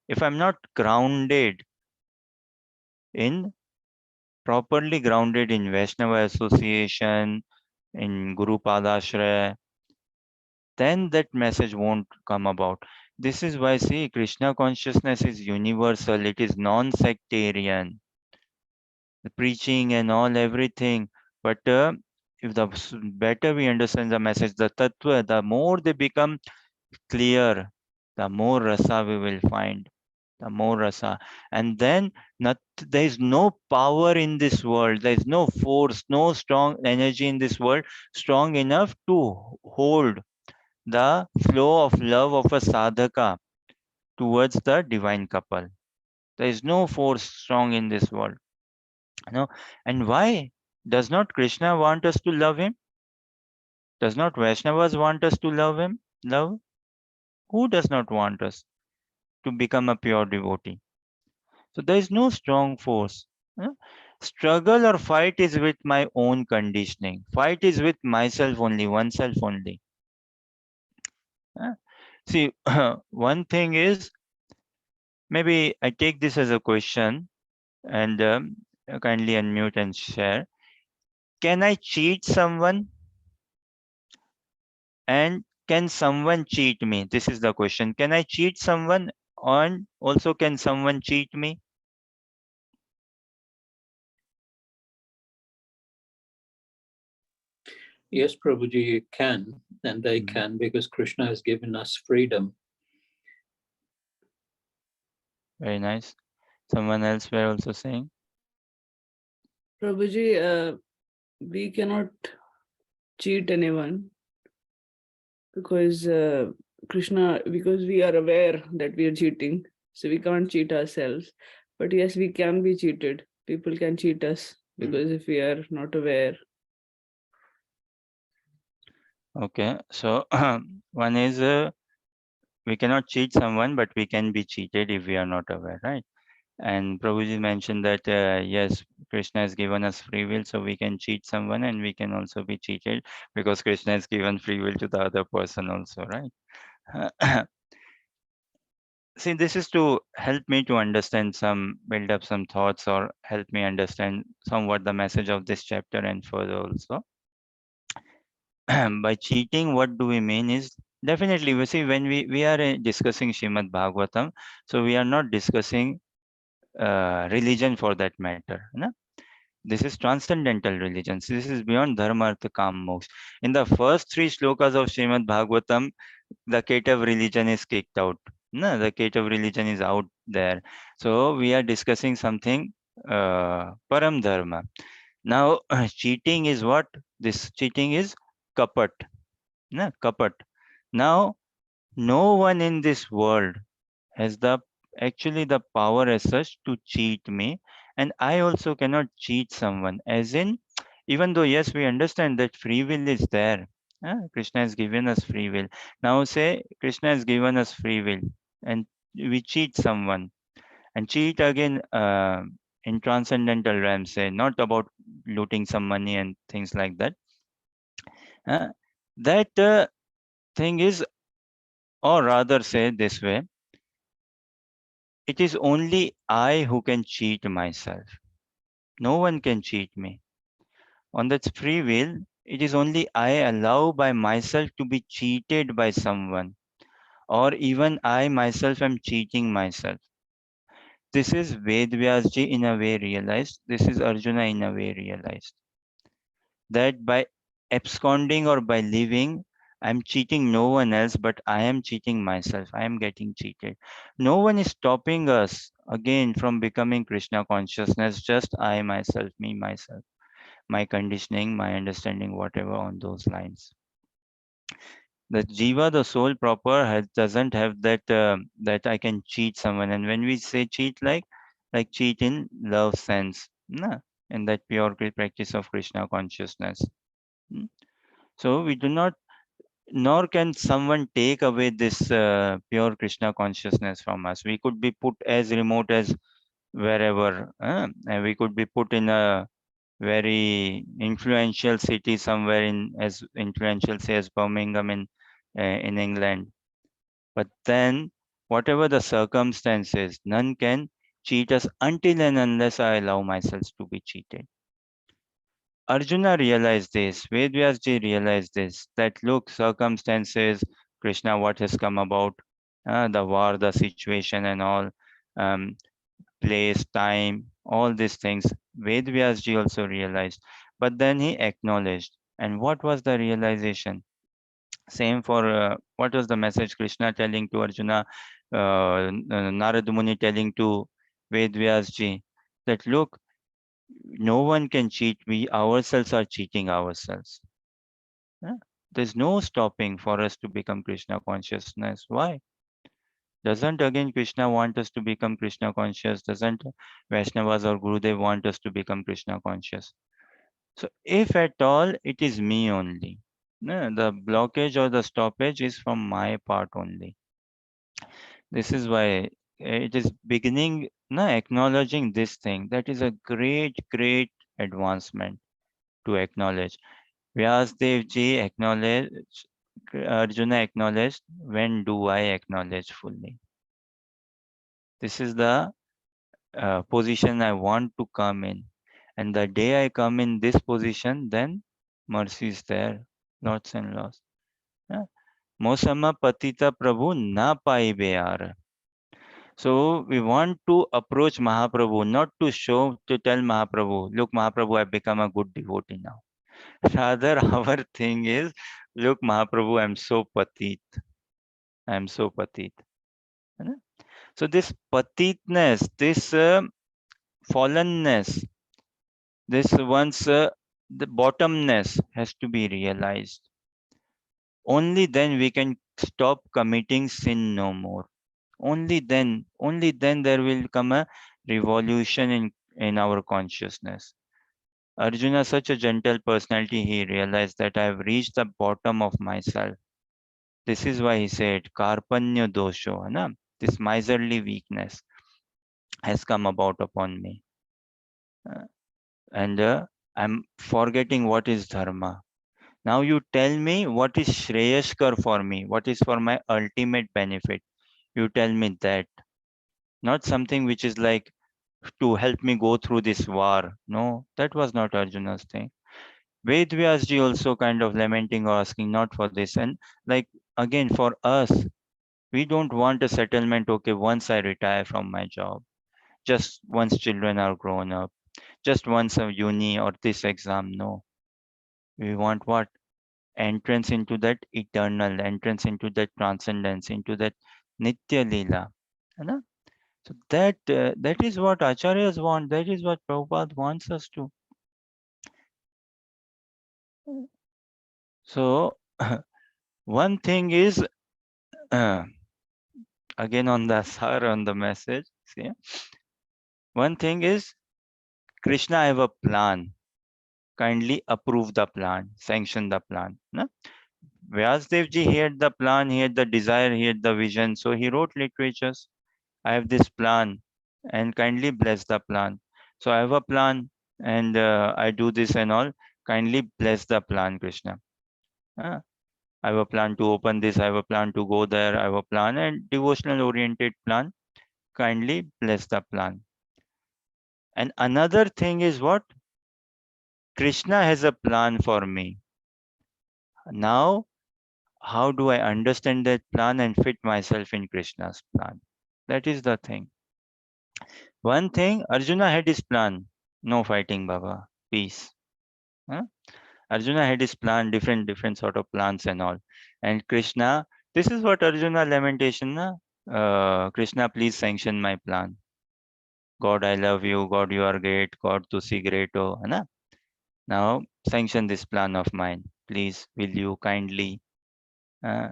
If I'm not grounded in properly grounded in Vaishnava association, in Guru Padashraya, then that message won't come about. This is why, see, Krishna consciousness is universal, it is non sectarian, the preaching and all, everything. But if the better we understand the message, the tattva, the more they become clear, the more rasa we will find. The more rasa. And then there is no power in this world. There is no force, no strong energy in this world strong enough to hold the flow of love of a sadhaka towards the divine couple. There is no force strong in this world. No. And why? Does not Krishna want us to love him? Does not Vaishnavas want us to love him? Love? Who does not want us to become a pure devotee? So there is no strong force. Struggle or fight is with my own conditioning. Fight is with myself only, oneself only. See, one thing is, maybe I take this as a question and kindly unmute and share. Can I cheat someone? And can someone cheat me? This is the question. Can I cheat someone? And also, can someone cheat me? Yes, Prabhuji, you can, and they Mhm. can, because Krishna has given us freedom. Very nice. Someone else were also saying. Prabhuji, we cannot cheat anyone because Krishna, because we are aware that we are cheating, so we can't cheat ourselves. But yes, we can be cheated. People can cheat us because if we are not aware. Okay, so one is we cannot cheat someone, but we can be cheated if we are not aware, right? And Prabhuji mentioned that yes, Krishna has given us free will, so we can cheat someone and we can also be cheated because Krishna has given free will to the other person also, right? See, this is to help me to understand build up some thoughts or help me understand somewhat the message of this chapter and further also. By cheating, what do we mean is definitely we see when we are discussing Shrimad Bhagavatam, so we are not discussing religion for that matter. No? This is transcendental religion. So this is beyond dharma, artha, kam, moksha. In the first three shlokas of Shrimad Bhagavatam, the Ketab religion is kicked out. No, the Ketab religion is out there. So we are discussing something param dharma. Now cheating is what? This cheating is kapat. No, kapat. Now no one in this world has actually the power as such to cheat me, and I also cannot cheat someone, as in, even though yes, we understand that free will is there. Krishna has given us free will. Now say Krishna has given us free will and we cheat someone, and cheat again in transcendental realm, say not about looting some money and things like that. uh, that thing is, or rather say this way, it is only I who can cheat myself. No one can cheat me. On that free will, it is only I allow by myself to be cheated by someone, or even I myself am cheating myself. This is Vedvyasji in a way realized. This is Arjuna in a way realized. That by absconding or by leaving, I'm cheating no one else, but I am cheating myself. I am getting cheated. No one is stopping us again from becoming Krishna consciousness, just I myself, me myself, my conditioning, my understanding, whatever on those lines. The jiva, the soul proper, doesn't have that that I can cheat someone. And when we say cheat, like cheat in love sense, nah, in that pure practice of Krishna consciousness. Mm. So we do not, nor can someone take away this pure Krishna consciousness from us. We could be put as remote as wherever, and we could be put in a very influential city somewhere in as influential, say as Birmingham in England. But then, whatever the circumstances, none can cheat us until and unless I allow myself to be cheated. Arjuna realized this, Vedvyasji realized this, that look, circumstances, Krishna, what has come about, the war, the situation and all, um, place, time, all these things, Vedvyasji also realized. But then he acknowledged. And what was the realization? Same for what was the message Krishna telling to Arjuna, Narad Muni telling to Vedvyasji, that look, no one can cheat, we ourselves are cheating ourselves. Yeah? There's no stopping for us to become Krishna consciousness. Why? Doesn't again Krishna want us to become Krishna conscious? Doesn't Vaisnavas or Gurudev want us to become Krishna conscious? So if at all, it is me only. No, the blockage or the stoppage is from my part only. This is why it is beginning, no, acknowledging this thing. That is a great, great advancement to acknowledge. Vyasdev ji acknowledged, Arjuna acknowledged, when do I acknowledge fully? This is the position I want to come in. And the day I come in this position, then mercy is there, lots and lots. Yeah. Mosama patita prabhu na paibe aar. So we want to approach Mahaprabhu, not to show, to tell Mahaprabhu, look, Mahaprabhu, I've become a good devotee now. Rather, our thing is, look, Mahaprabhu, I'm so patit. I'm so patit. है ना? So this patitness, this fallenness, this once the bottomness has to be realized. Only then we can stop committing sin no more. Only then there will come a revolution in our consciousness. Arjuna, such a gentle personality, he realized that I have reached the bottom of myself. This is why he said karpanya dosho, na? This miserly weakness has come about upon me. And I'm forgetting what is dharma. Now you tell me what is shreyashkar for me, what is for my ultimate benefit. You tell me that, not something which is like to help me go through this war. No, that was not Arjuna's thing. Vedvyas ji also kind of lamenting or asking not for this. And like again, for us, we don't want a settlement. Okay, once I retire from my job, just once children are grown up, just once a uni or this exam. No, we want what? Entrance into that eternal, entrance into that transcendence, into that Nitya Leela. है ना? So that is what Acharyas want. That is what Prabhupada wants us to. So one thing is again on the sar on the message. See, one thing is Krishna, I have a plan. Kindly approve the plan, sanction the plan. Na? Vyasdev ji, he had the plan, he had the desire, he had the vision. So he wrote literatures. I have this plan and kindly bless the plan. So I have a plan and I do this and all. Kindly bless the plan, Krishna. I have a plan to open this. I have a plan to go there. I have a plan and devotional oriented plan. Kindly bless the plan. And another thing is what? Krishna has a plan for me. Now, how do I understand that plan and fit myself in Krishna's plan? That is the thing. One thing, Arjuna had his plan. No fighting, Baba. Peace. Huh? Arjuna had his plan, different sort of plans and all. And Krishna, this is what Arjuna lamentation, na? Krishna, please sanction my plan. God, I love you. God, you are great. God, to see great. Oh, na? Now sanction this plan of mine. Please, will you kindly? Uh,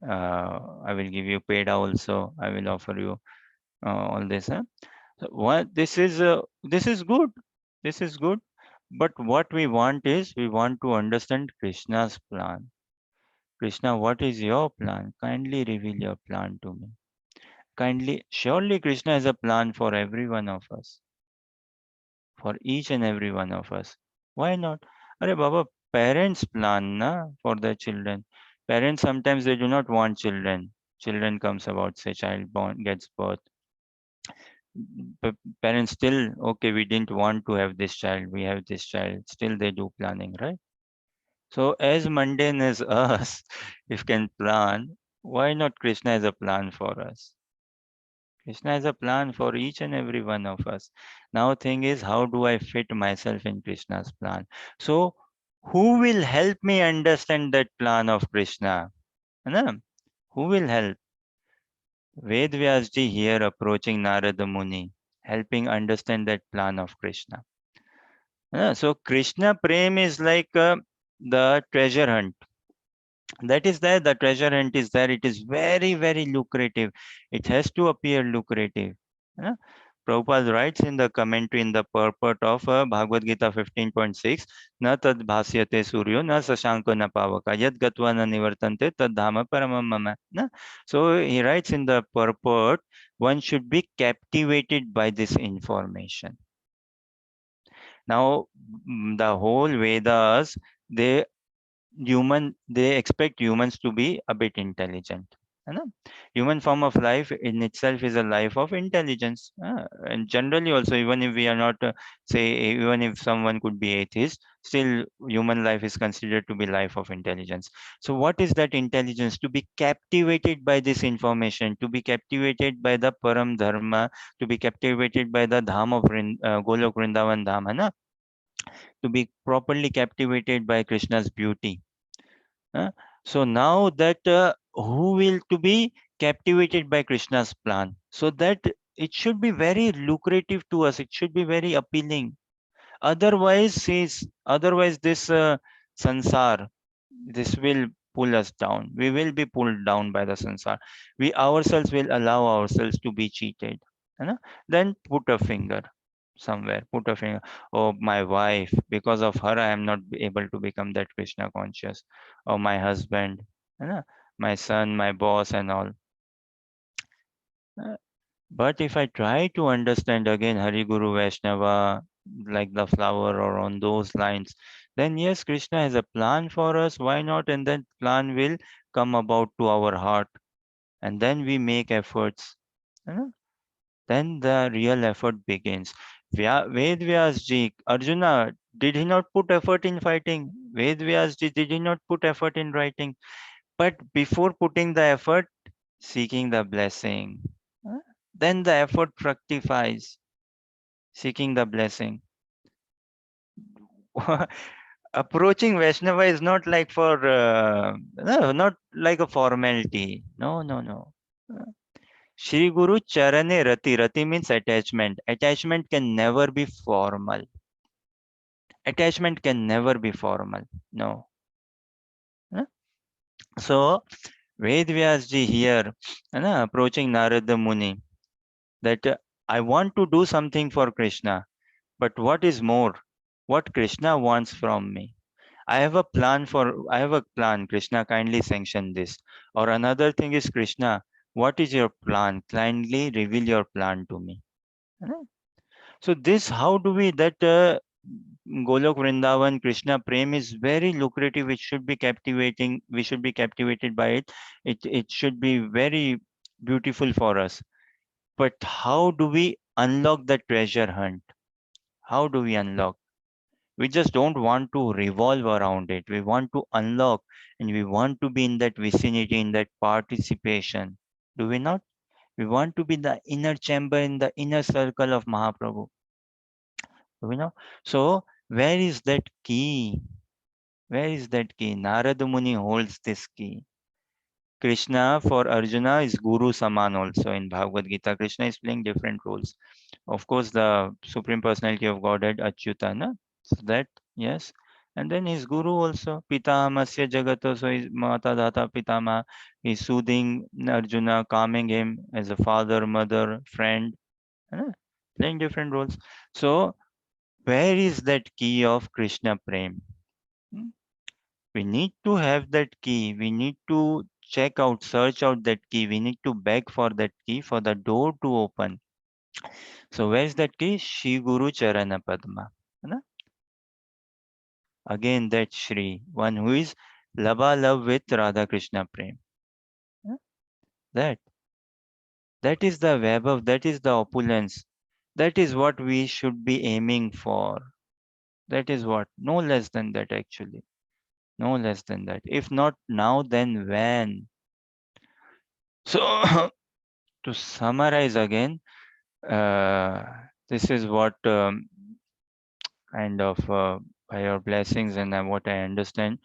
I will give you paid also. I will offer you all this. Huh? So what this is good. This is good. But what we want is we want to understand Krishna's plan. Krishna, what is your plan? Kindly reveal your plan to me. Kindly, surely Krishna has a plan for every one of us, for each and every one of us. Why not? Arey Baba, parents plan na for their children. Parents sometimes they do not want children. Children comes about, say child born gets birth. Parents still okay. We didn't want to have this child. We have this child. Still they do planning, right? So as mundane as us, if can plan, why not Krishna has a plan for us? Krishna has a plan for each and every one of us. Now thing is, how do I fit myself in Krishna's plan? So who will help me understand that plan of Krishna? Na? Who will help? Ved Vyasji here approaching Narada Muni, helping understand that plan of Krishna. So Krishna Prem is like the treasure hunt. That is there, the treasure hunt is there. It is very lucrative. It has to appear lucrative. Yeah? Prabhupada writes in the commentary in the purport of Bhagavad Gita 15.6, na tad bhasyate suryo na sashanko na pavaka yad gatva na nivartante tad dhama paramam mama. Na? So he writes in the purport, one should be captivated by this information. Now, the whole Vedas, they expect humans to be a bit intelligent. Human form of life in itself is a life of intelligence. And generally also, even if we are not even if someone could be atheist, still human life is considered to be life of intelligence. So what is that intelligence? To be captivated by this information, to be captivated by the param dharma, to be captivated by the dham of Golok Vrindavan dham, to be properly captivated by Krishna's beauty. So now that who will to be captivated by Krishna's plan, so that it should be very lucrative to us. It should be very appealing. Otherwise this sansar, this will pull us down. We will be pulled down by the sansar. We ourselves will allow ourselves to be cheated. Then put a finger somewhere. Put a finger. Oh, my wife, because of her, I am not able to become that Krishna conscious. Or my husband, my son, my boss, and all. Uh, But if I try to understand again Hari Guru Vaishnava, like the flower or on those lines, then yes, Krishna has a plan for us. Why not? And that plan will come about to our heart. And then we make efforts. uh, Then the real effort begins. Ved Vyas ji, Arjuna, did he not put effort in fighting? Ved Vyas ji, did he not put effort in writing? But before putting the effort, seeking the blessing. Uh, Then the effort fructifies, seeking the blessing. Approaching Vaishnava is not like for, no, not like a formality. No, no, no. Uh, Shri Guru Charane Rati. Rati means attachment. Attachment can never be formal. Attachment can never be formal. No. Uh, So, Ved Vyas ji here, approaching Narada Muni, that I want to do something for Krishna, but what is more? What Krishna wants from me? I have a plan Krishna, kindly sanction this. Or another thing is, Krishna, what is your plan? Kindly reveal your plan to me. Right? So this, how do we, that Golok Vrindavan Krishna Prem is very lucrative. It should be captivating. We should be captivated by it. It should be very beautiful for us. But how do we unlock the treasure hunt? How do we unlock? We just don't want to revolve around it. We want to unlock, and we want to be in that vicinity, in that participation. Do we not? We want to be the inner chamber, in the inner circle of Mahaprabhu. Do we know? So where is that key? Where is that key? Narada Muni holds this key. Krishna for Arjuna is Guru Saman also in Bhagavad Gita. Krishna is playing different roles. Of course, the Supreme Personality of Godhead, Achyuta, na? So that, yes. And then his Guru also, Pitamasya Jagata, so his Mata Data Pitama, he's soothing Arjuna, calming him as a father, mother, friend, playing different roles. So, where is that key of Krishna Prem? Hmm? We need to have that key. We need to check out, search out that key. We need to beg for that key, for the door to open. So where's that key? Shri Guru Charana Padma. है ना? Again that Shri, one who is lava love with Radha Krishna Prem. है? That. That is the Vaibhav, that is the opulence. That is what we should be aiming for. That is what. No less than that actually. No less than that. If not now, then when? So to summarize again, this is what kind of by your blessings and what I understand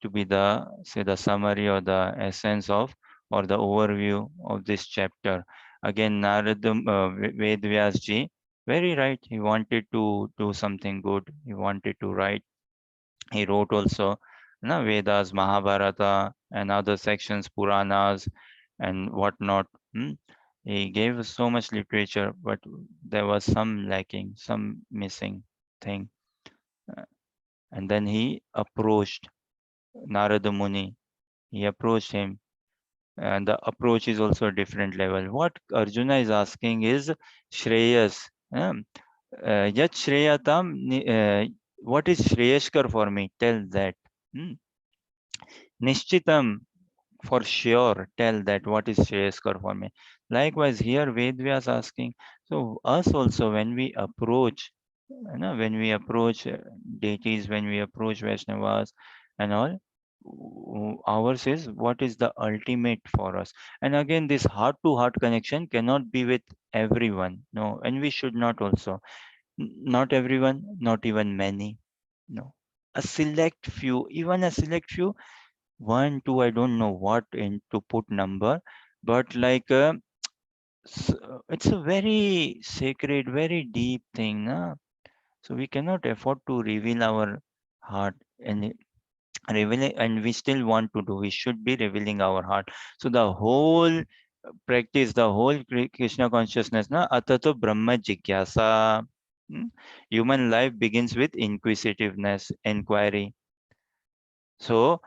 to be the, say, the summary or the essence of, or the overview of this chapter. Again, Narada Ved Vyas ji, very right. He wanted to do something good. He wanted to write. He wrote also, Vedas, Mahabharata, and other sections, Puranas, and whatnot. He gave us so much literature, but there was some lacking, some missing thing. And then he approached Narada Muni. He approached him, and the approach is also a different level. What Arjuna is asking is Shreyas. Yat Shreyatam, what is Shreyashkar for me? Tell that. Nishchitam, for sure, tell that what is Shreyashkar for me. Likewise, here Vedvyas asking. So us also, when we approach, when we approach deities, when we approach Vaishnavas and all, ours is what is the ultimate for us. And again, this heart to heart connection cannot be with everyone. No, and we should not also. Not everyone, not even many. No. A select few, even a select few, one, two, I don't know what in to put number, but like it's a very sacred, very deep thing. Na? So we cannot afford to reveal our heart and revealing, and we still want to do. We should be revealing our heart. So the whole practice, the whole Krishna consciousness, na atato Brahma Jigyasa. Human life begins with inquisitiveness, inquiry. So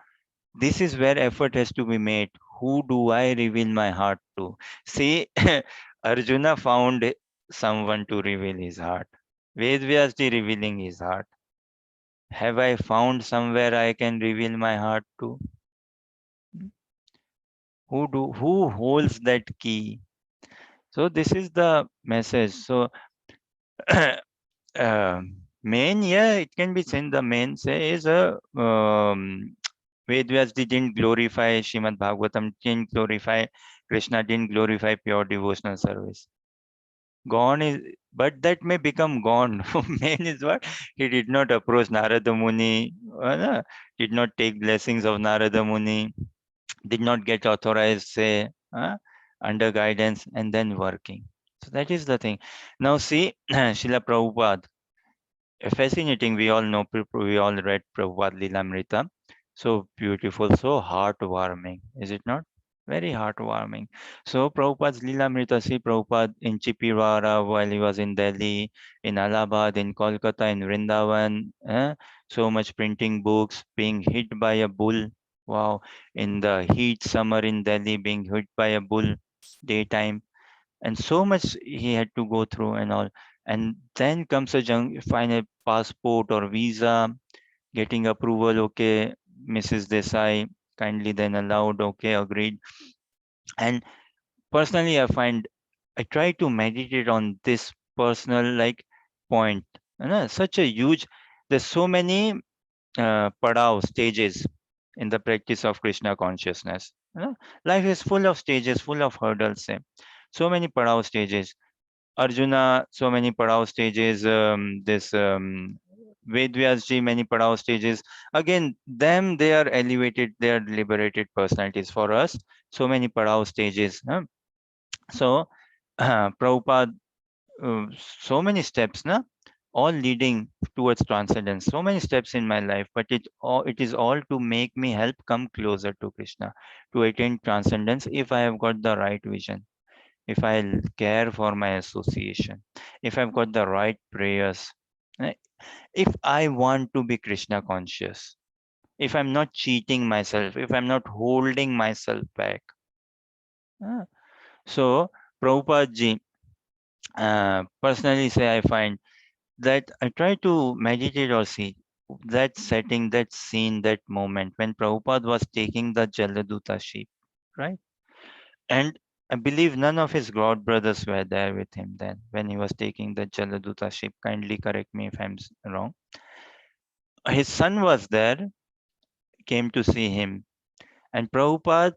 this is where effort has to be made. who do I reveal my heart to? See, Arjuna found someone to reveal his heart. Vedvyasji revealing his heart. Have I found somewhere I can reveal my heart to? Who holds that key? So this is the message. So main, yeah, it can be seen. The main say is a Vedvyas didn't glorify Shrimad Bhagavatam, didn't glorify Krishna, didn't glorify pure devotional service. Gone is, but that may become gone. Main is what? He did not approach Narada Muni, did not take blessings of Narada Muni, did not get authorized, say, under guidance, and then working. So that is the thing. Now see, Srila Prabhupada, fascinating. We all know, we all read Prabhupada Lilamrita. So beautiful, so heartwarming, is it not? Very heartwarming. So Prabhupada's Lilamrita, see Prabhupada in Chipirwara while he was in Delhi, in Allahabad, in Kolkata, in Vrindavan, so much printing books, being hit by a bull. Wow, in the heat summer in Delhi, being hit by a bull daytime, and so much he had to go through and all. And then comes a final passport or visa, getting approval. Okay, Mrs. Desai kindly then allowed. Okay, agreed. And personally, I try to meditate on this personal like point. Such a huge. There's so many padav stages in the practice of Krishna consciousness. Life is full of stages, full of hurdles. So many padav stages. Arjuna, so many padav stages. This Vedvyasji, many padav stages. Again, them, they are elevated, they are liberated personalities. For us, so many padav stages. So, Prabhupada, so many steps, all leading towards transcendence. So many steps in my life, but it is all to make me help come closer to Krishna, to attain transcendence if I have got the right vision, if I care for my association, if I've got the right prayers, if I want to be Krishna conscious, if I'm not cheating myself, if I'm not holding myself back. So, Prabhupada ji, personally say I find that I try to meditate or see that setting, that scene, that moment when Prabhupada was taking the Jaladuta sheep, right? And I believe none of his god brothers were there with him then when he was taking the Jaladuta ship. Kindly correct me if I'm wrong. His son was there, came to see him, and Prabhupada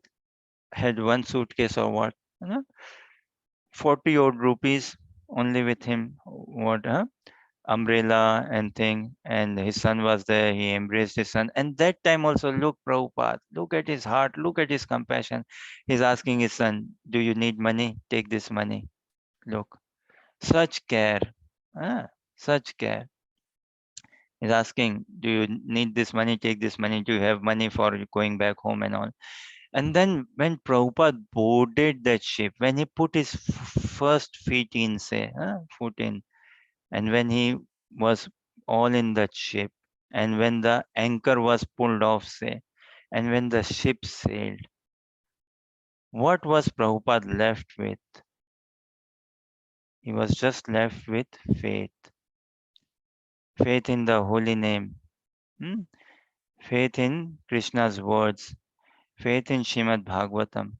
had one suitcase or what, 40 odd rupees only with him, what, umbrella and thing, and his son was there. He embraced his son, and that time also, look, Prabhupada, look at his heart, look at his compassion. He's asking his son, do you need money? Take this money. Look, such care, such care. He's asking, do you need this money? Take this money. Do you have money for going back home and all? And then when Prabhupada boarded that ship, when he put his first feet in, say, foot in, and when he was all in that ship, and when the anchor was pulled off, say, and when the ship sailed, what was Prabhupada left with? He was just left with faith. Faith in the holy name. Faith in Krishna's words. Faith in Shrimad Bhagavatam.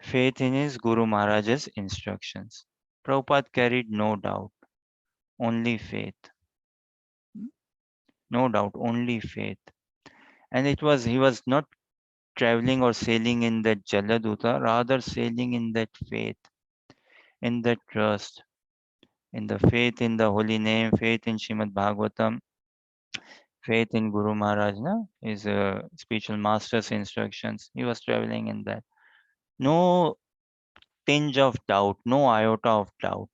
Faith in his Guru Maharaj's instructions. Prabhupada carried no doubt, only faith. No doubt, only faith. And he was not traveling or sailing in that Jaladuta, rather sailing in that faith, in that trust, in the faith in the holy name, faith in Shrimad Bhagavatam, faith in Guru Maharaj, his spiritual master's instructions. He was traveling in that. No tinge of doubt, no iota of doubt.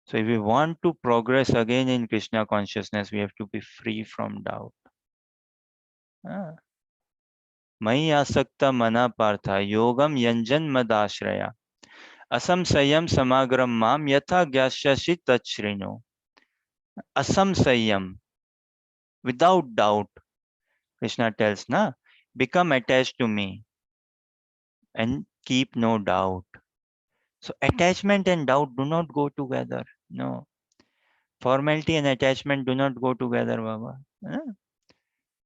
So if we want to progress again in Krishna consciousness, we have to be free from doubt. Mai asakta mana partha yogam yanjan madashraya asamsayam samagram mam yatha gyasyashi tachrino. Asamsayam, without doubt, Krishna tells, become attached to me. and keep no doubt. So attachment and doubt do not go together. No. Formality and attachment do not go together, Baba. Huh?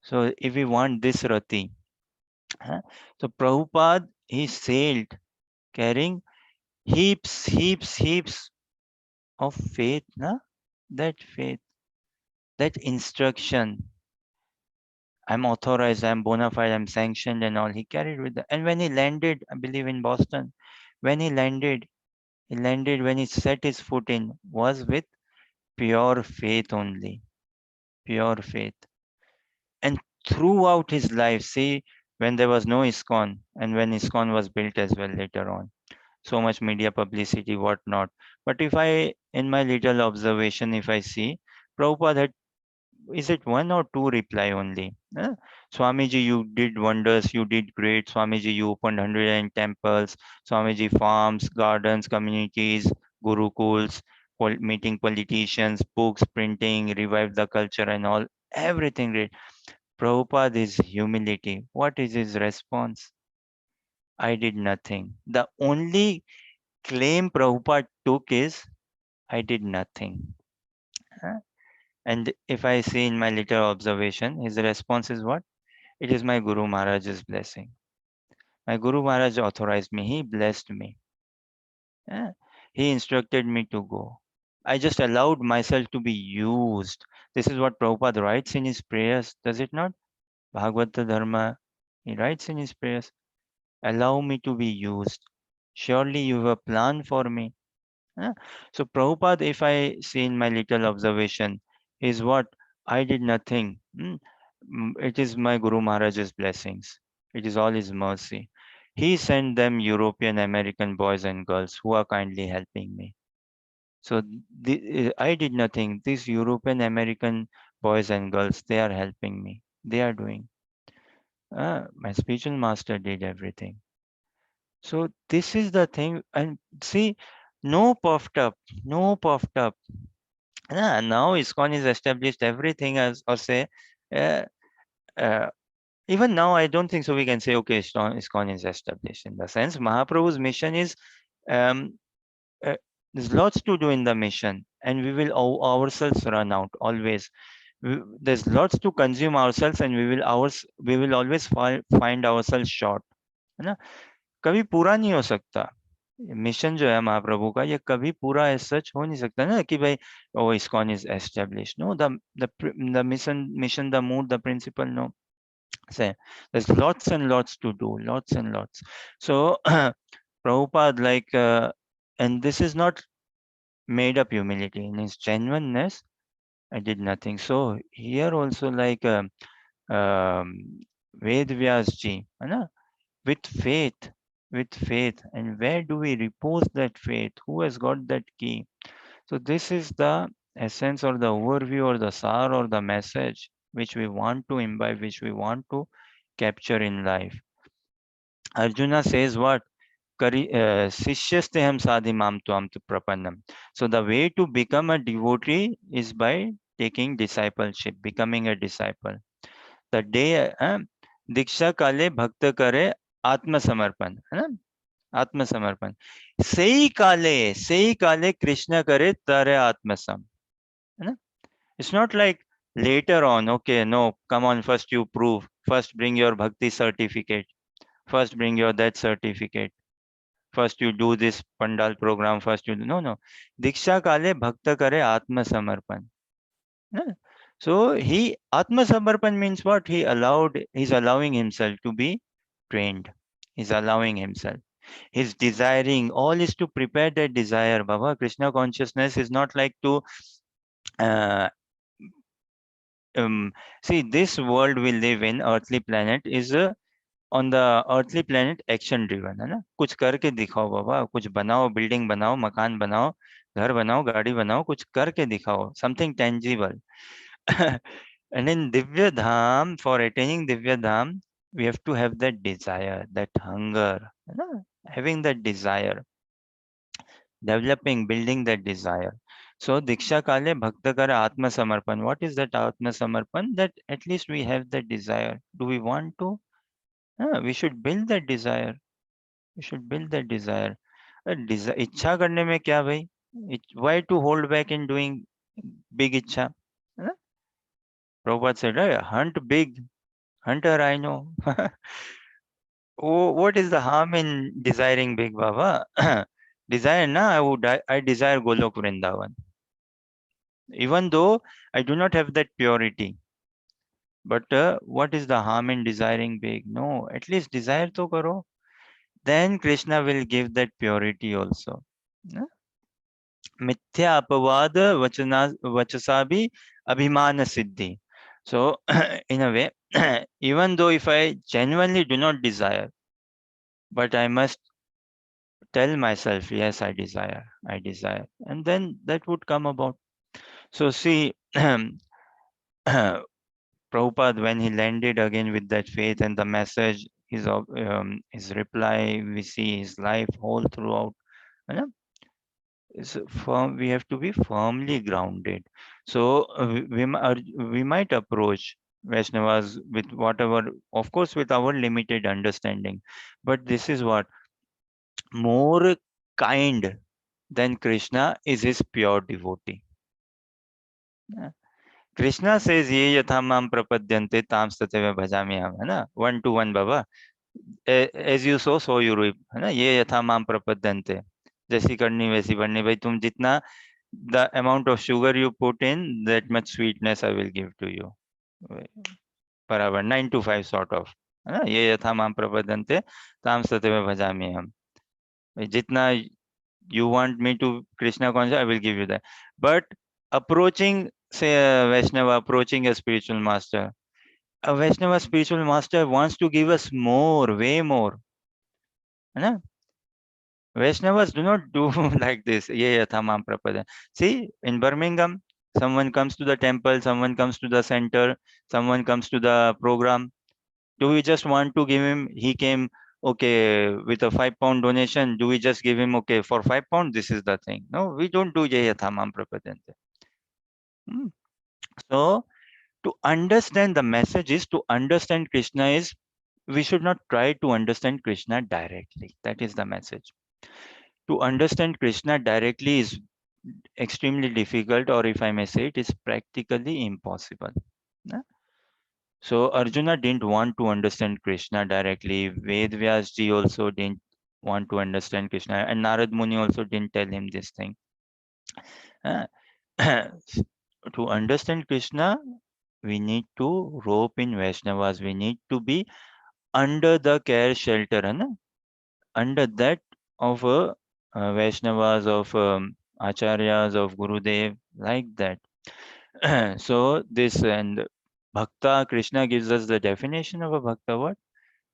So if we want this rati, huh? So Prabhupada, he sailed carrying heaps of faith, na? That faith, that instruction. I'm authorized, I'm bona fide, I'm sanctioned and all. He carried with that. And when he landed, I believe in Boston, when he landed when he set his foot in, was with pure faith only. Pure faith. And throughout his life, see, when there was no ISKCON and when ISKCON was built as well later on, so much media publicity, whatnot. But if I, in my little observation, if I see, Prabhupada had, is it one or two reply only? Swamiji, you did wonders, you did great. Swamiji, you opened 100 temples. Swamiji, farms, gardens, communities, gurukuls, meeting politicians, books, printing, revived the culture and all. Everything great. Prabhupada is humility. What is his response? I did nothing. The only claim Prabhupada took is, I did nothing. Huh? And if I see in my little observation, his response is what? It is my Guru Maharaj's blessing. My Guru Maharaj authorized me. He blessed me. Huh? He instructed me to go. I just allowed myself to be used. This is what Prabhupada writes in his prayers, does it not? Bhagavata Dharma, he writes in his prayers, allow me to be used. Surely you have a plan for me. Huh? So Prabhupada, if I see in my little observation, is what? I did nothing. It is my Guru Maharaj's blessings. It is all his mercy. He sent them European American boys and girls who are kindly helping me. So I did nothing. These European American boys and girls, they are helping me. They are doing. My spiritual master did everything. So this is the thing. And see, no puffed up, no puffed up. Now ISKCON is established, everything as, or say, uh, uh, even now, I don't think so. We can say, okay, ISKCON is established in the sense Mahaprabhu's mission is, um, uh, there's lots to do in the mission, and we will ourselves run out always. There's lots to consume ourselves, and we will always find ourselves short. है ना? कभी पूरा नहीं हो सकता mission जो है महाप्रभु का ये कभी पूरा सच हो नहीं सकता ना कि भाई ओ ISKCON is established. No, the mission, the mood, the principle, no. Say there's lots and lots to do, lots and lots. So Prabhupada, like, and this is not made up humility. In his genuineness, I did nothing. So here also, like, Ved Vyas ji, है ना? With faith, with faith. And where do we repose that faith? Who has got that key? So this is the essence or the overview or the sar or the message which we want to imbibe, which we want to capture in life. Arjuna says what? Sishyasteham sadhimam tuam tu prapannam. So the way to become a devotee is by taking discipleship, becoming a disciple. The day Diksha Kale Bhakta Kare Atma Samarpan. Atma Samarpan. Sei Kale Krishna Kare Tare Atmasam. It's not like later on, okay, no, come on, first you prove, first bring your bhakti certificate, first bring your that certificate, first you do this pandal program, first you do, no. Diksha Kale Bhakta Kare Atma Samarpan. So he Atma Samarpan means what? He's allowing himself to be trained. He's allowing himself. He's desiring. All is to prepare that desire. Baba, Krishna consciousness is not like to uh, see this world we live in, earthly planet, is on the earthly planet action driven, है ना? कुछ करके दिखाओ बाबा, कुछ बनाओ, building बनाओ, मकान बनाओ, घर बनाओ, गाड़ी बनाओ, कुछ करके दिखाओ, something tangible. And in Divya Dham, for attaining Divya Dham, we have to have that desire, that hunger, है ना? Having that desire, developing, building that desire. So Diksha Kale Bhakta Kara Atma Samarpan. What is that Atma Samarpan? That at least we have that desire. Do we want to? We should build that desire. You should build that desire. इच्छा करने में क्या भाई? Why to hold back in doing big इच्छा? है ना? Prabhupada said, hunt big, hunt a rhino. Oh, what is the harm in desiring big, Baba? Desire, na? I desire Golok Vrindavan. Even though I do not have that purity. But what is the harm in desiring big? No, at least desire to karo. Then Krishna will give that purity also. Na? Mithya apavad vachasa bhi abhimana siddhi. So, in a way, even though if I genuinely do not desire, but I must tell myself, yes, I desire, and then that would come about. So, see, Prabhupada, when he landed again with that faith and the message, his reply, we see his life whole throughout. You know, is firm. We have to be firmly grounded. So we might approach Vaishnavas with whatever, of course, with our limited understanding, but this is what more kind than Krishna is his pure devotee. Krishna says, "Ye yatha mam prapadyante tam stateva bhajami ham." है ना? 1-1 Baba. As you sow, so you reap. है ना? ये यथा माम प्रपद्यन्ते. जैसी करनी वैसी बननी. भाई तुम जितना the amount of sugar you put in, that much sweetness I will give to you. बराबर 9 to 5 sort of. है ना? ये यथा माम प्रपद्यन्ते ताम सत्यमेव भजामि हम. जितना you want me to Krishna conscious, I will give you that. But approaching, say, a Vaishnava, approaching a spiritual master, a Vaishnava spiritual master wants to give us more, way more. है ना? Vaishnavas do not do like this. Ye yatha mam prapada. See, in Birmingham, someone comes to the temple, someone comes to the center, someone comes to the program. Do we just want to give him? He came, okay, with a £5 donation. Do we just give him, okay, for £5? This is the thing. No, we don't do ye yatha mam prapadante. So, to understand the message is to understand Krishna is we should not try to understand Krishna directly. That is the message. To understand Krishna directly is extremely difficult, or if I may say, it is practically impossible. So Arjuna didn't want to understand Krishna directly. Ved Vyas ji also didn't want to understand Krishna, and Narad Muni also didn't tell him this thing. To understand Krishna, we need to rope in Vaishnavas. We need to be under the care shelter, under that of Vaishnavas, of Acharyas, of Gurudev, like that. So this and Bhakta, Krishna gives us the definition of a Bhakta. What?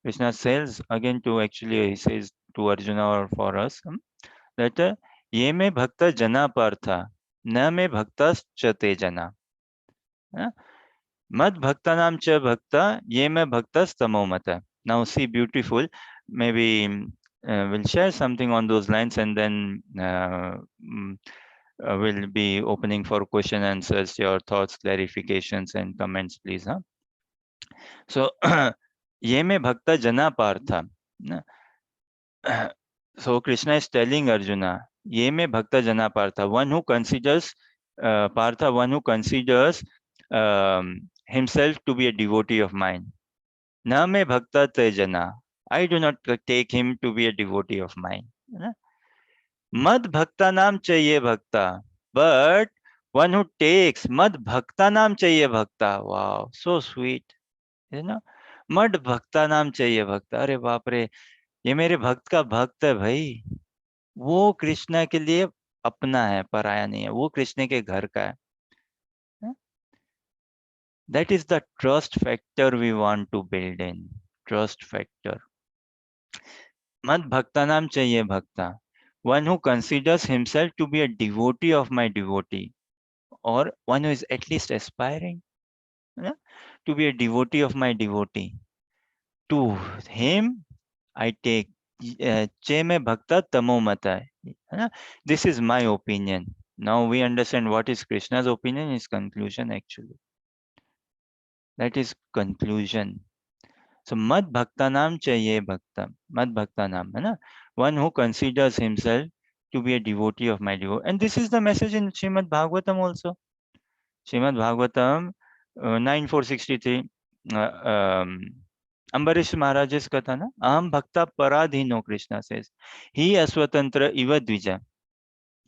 Krishna says again to actually, he says to Arjuna or for us, that ye me bhakta jana partha, na me bhaktas chate jana. Mad bhakta nam cha bhakta, ye me bhaktas tamo mata. Now see, beautiful. Maybe we'll share something on those lines, and then we'll be opening for question answers, your thoughts, clarifications, and comments, please. So, ye me bhakta jana partha. So Krishna is telling Arjuna, ye me bhakta jana partha, one who considers partha, one who considers himself to be a devotee of mine. Na me bhakta te jana. I do not take him to be a devotee of mine. Mad bhakta nam chahiye bhakta. But one who takes mad bhakta nam chahiye bhakta. Wow, so sweet. Mud भक्ता नाम चाहिए भक्त. अरे बाप रे, ये मेरे भक्त का भक्त है भाई. वो कृष्णा के लिए अपना है, पराया नहीं है. वो कृष्ण के घर का है. That is the trust factor we want to build in. Trust factor. मद भक्ता नाम चाहिए भक्ता. One who considers himself to be a devotee of my devotee, or one who is at least aspiring to be a devotee of my devotee. To him, I take che me bhakta tamo mata. This is my opinion. Now we understand what is Krishna's opinion, is conclusion actually. That is conclusion. So Mad Bhaktanam Chaye Bhaktam. Mad Bhaktanam, hai na? One who considers himself to be a devotee of my devotee. And this is the message in Srimad Bhagavatam also. Srimad Bhagavatam 9463. Ambarish Maharaj's katha na? Aham bhakta paradhino, Krishna says. He aswatantra iva dvija.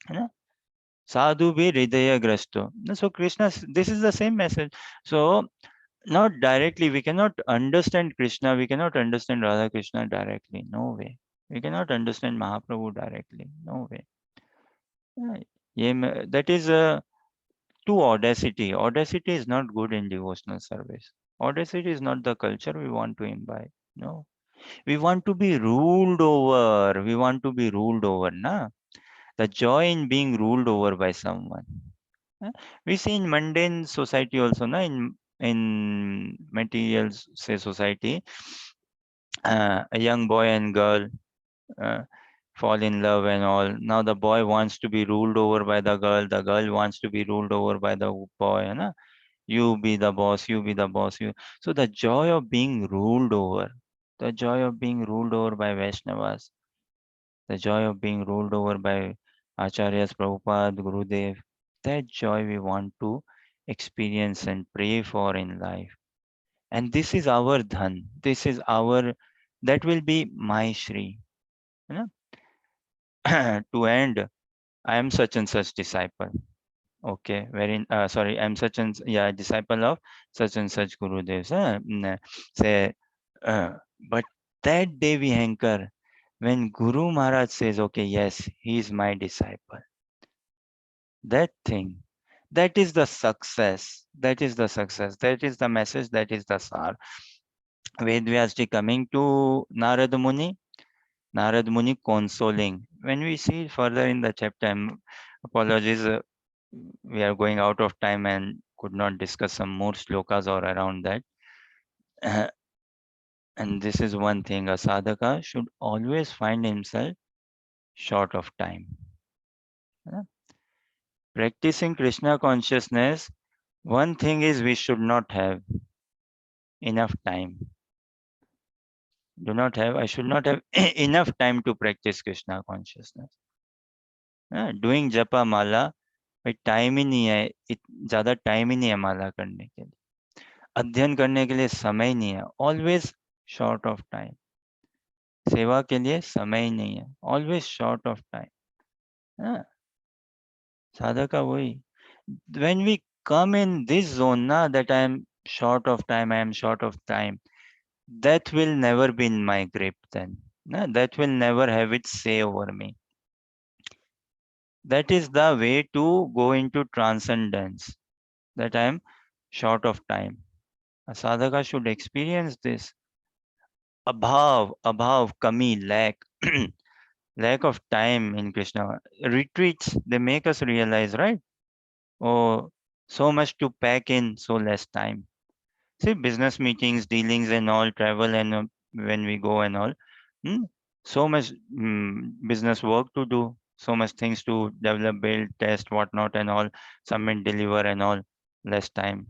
Hai na? Sadhu bhi hridaya grasto. So Krishna, this is the same message. So not directly, we cannot understand Krishna, we cannot understand Radha Krishna directly. No way. We cannot understand Mahaprabhu directly. No way. That is to audacity. Audacity is not good in devotional service. Audacity is not the culture we want to imbibe. No. We want to be ruled over. We want to be ruled over. Na? The joy in being ruled over by someone. We see in mundane society also, na? In material say society, a young boy and girl uh, fall in love and all. Now the boy wants to be ruled over by the girl wants to be ruled over by the boy. Hai na? You be the boss, you be the boss. You. So the joy of being ruled over, the joy of being ruled over by Vaisnavas, the joy of being ruled over by Acharyas, Prabhupada, Gurudev, that joy we want to experience and pray for in life. And this is our dhan. This is our, that will be my Shri. You know? To end, I am such and such disciple. Okay, very sorry, I'm such and yeah, disciple of such and such Gurudevs. Say, but that day we hanker when Guru Maharaj says, okay, yes, he is my disciple. That thing, that is the success. That is the success. That is the message. That is the sar. Vedvyasji coming to Narad Muni. Narad Muni consoling. When we see further in the chapter, apologies, we are going out of time and could not discuss some more slokas or around that. And this is one thing, a sadhaka should always find himself short of time. Practicing Krishna consciousness, one thing is we should not have enough time. I should not have enough time to practice Krishna consciousness. Doing japa mala, भाई time ही नहीं है, ज्यादा time ही नहीं है माला करने के लिए, अध्ययन करने के लिए समय ही नहीं है, ऑलवेज शॉर्ट ऑफ टाइम, सेवा के लिए समय ही नहीं है, always short of time. Sadhaka वही, when we come in this zone na, that I am short of time, I am short of time, that will never be in my grip then. That will never have its say over me. That is the way to go into transcendence, that I am short of time. A sadhaka should experience this. Abhav, kami, lack, lack of time in Krishna. Retreats, they make us realize, right? Oh, so much to pack in, so less time. See, business meetings, dealings and all, travel and when we go and all, so much business work to do, so much things to develop, build, test, whatnot and all, submit, deliver and all, less time.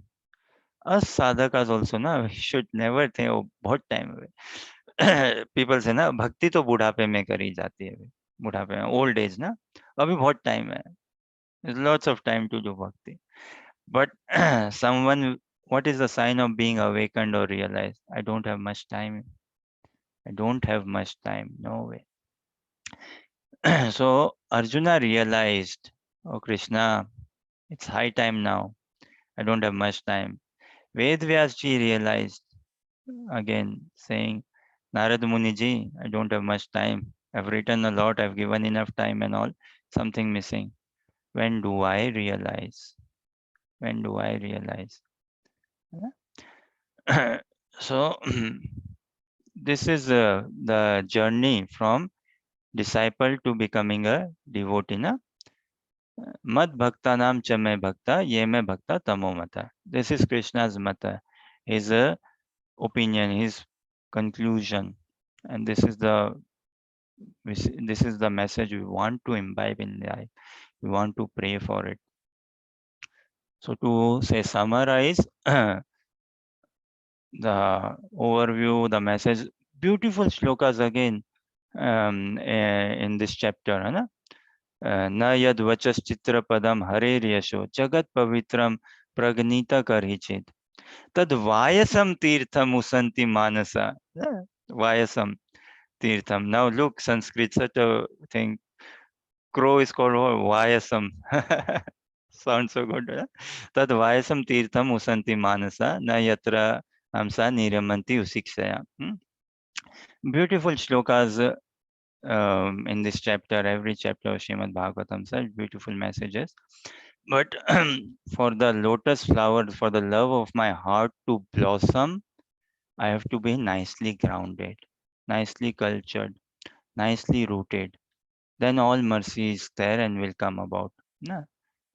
Us sadhakas also, na, we should never think, oh, बहुत time है. People say, ना, भक्ति तो बुढ़ापे में करी जाती है, बुढ़ापे में, old age, ना, अभी बहुत time है. There's lots of time to do bhakti. But someone, what is the sign of being awakened or realized? I don't have much time. I don't have much time. No way. So Arjuna realized, oh Krishna, it's high time now. I don't have much time. Vedvyasji realized, again saying, Narad Muniji, I don't have much time. I've written a lot, I've given enough time and all, something missing. When do I realize? When do I realize? So this is the journey from disciple to becoming a devotee. Na? Mad bhakta nam cha me bhakta, ye me bhakta tamo mata. This is Krishna's mata, his opinion, his conclusion, and this is the message we want to imbibe in life. We want to pray for it. So to say summarize, the overview, the message, beautiful shlokas again in this chapter. है ना? न यद वचस चित्र पदम हरेर यशो जगत पवित्रम प्रगनीत करहिचित तद वायसम तीर्थम उशन्ति मानसा. Vayasam Tirtham. Now look, Sanskrit, such a thing. Crow is called Vayasam. Sounds so good. Tad Vayasam Tirtham Usanti Manasa Na Yatra Hamsa Niramanti Usikshaya. Beautiful shlokas in this chapter, every chapter of Srimad Bhagavatam, such beautiful messages. But for the lotus flower, for the love of my heart to blossom, I have to be nicely grounded, nicely cultured, nicely rooted. Then all mercy is there and will come about. Na?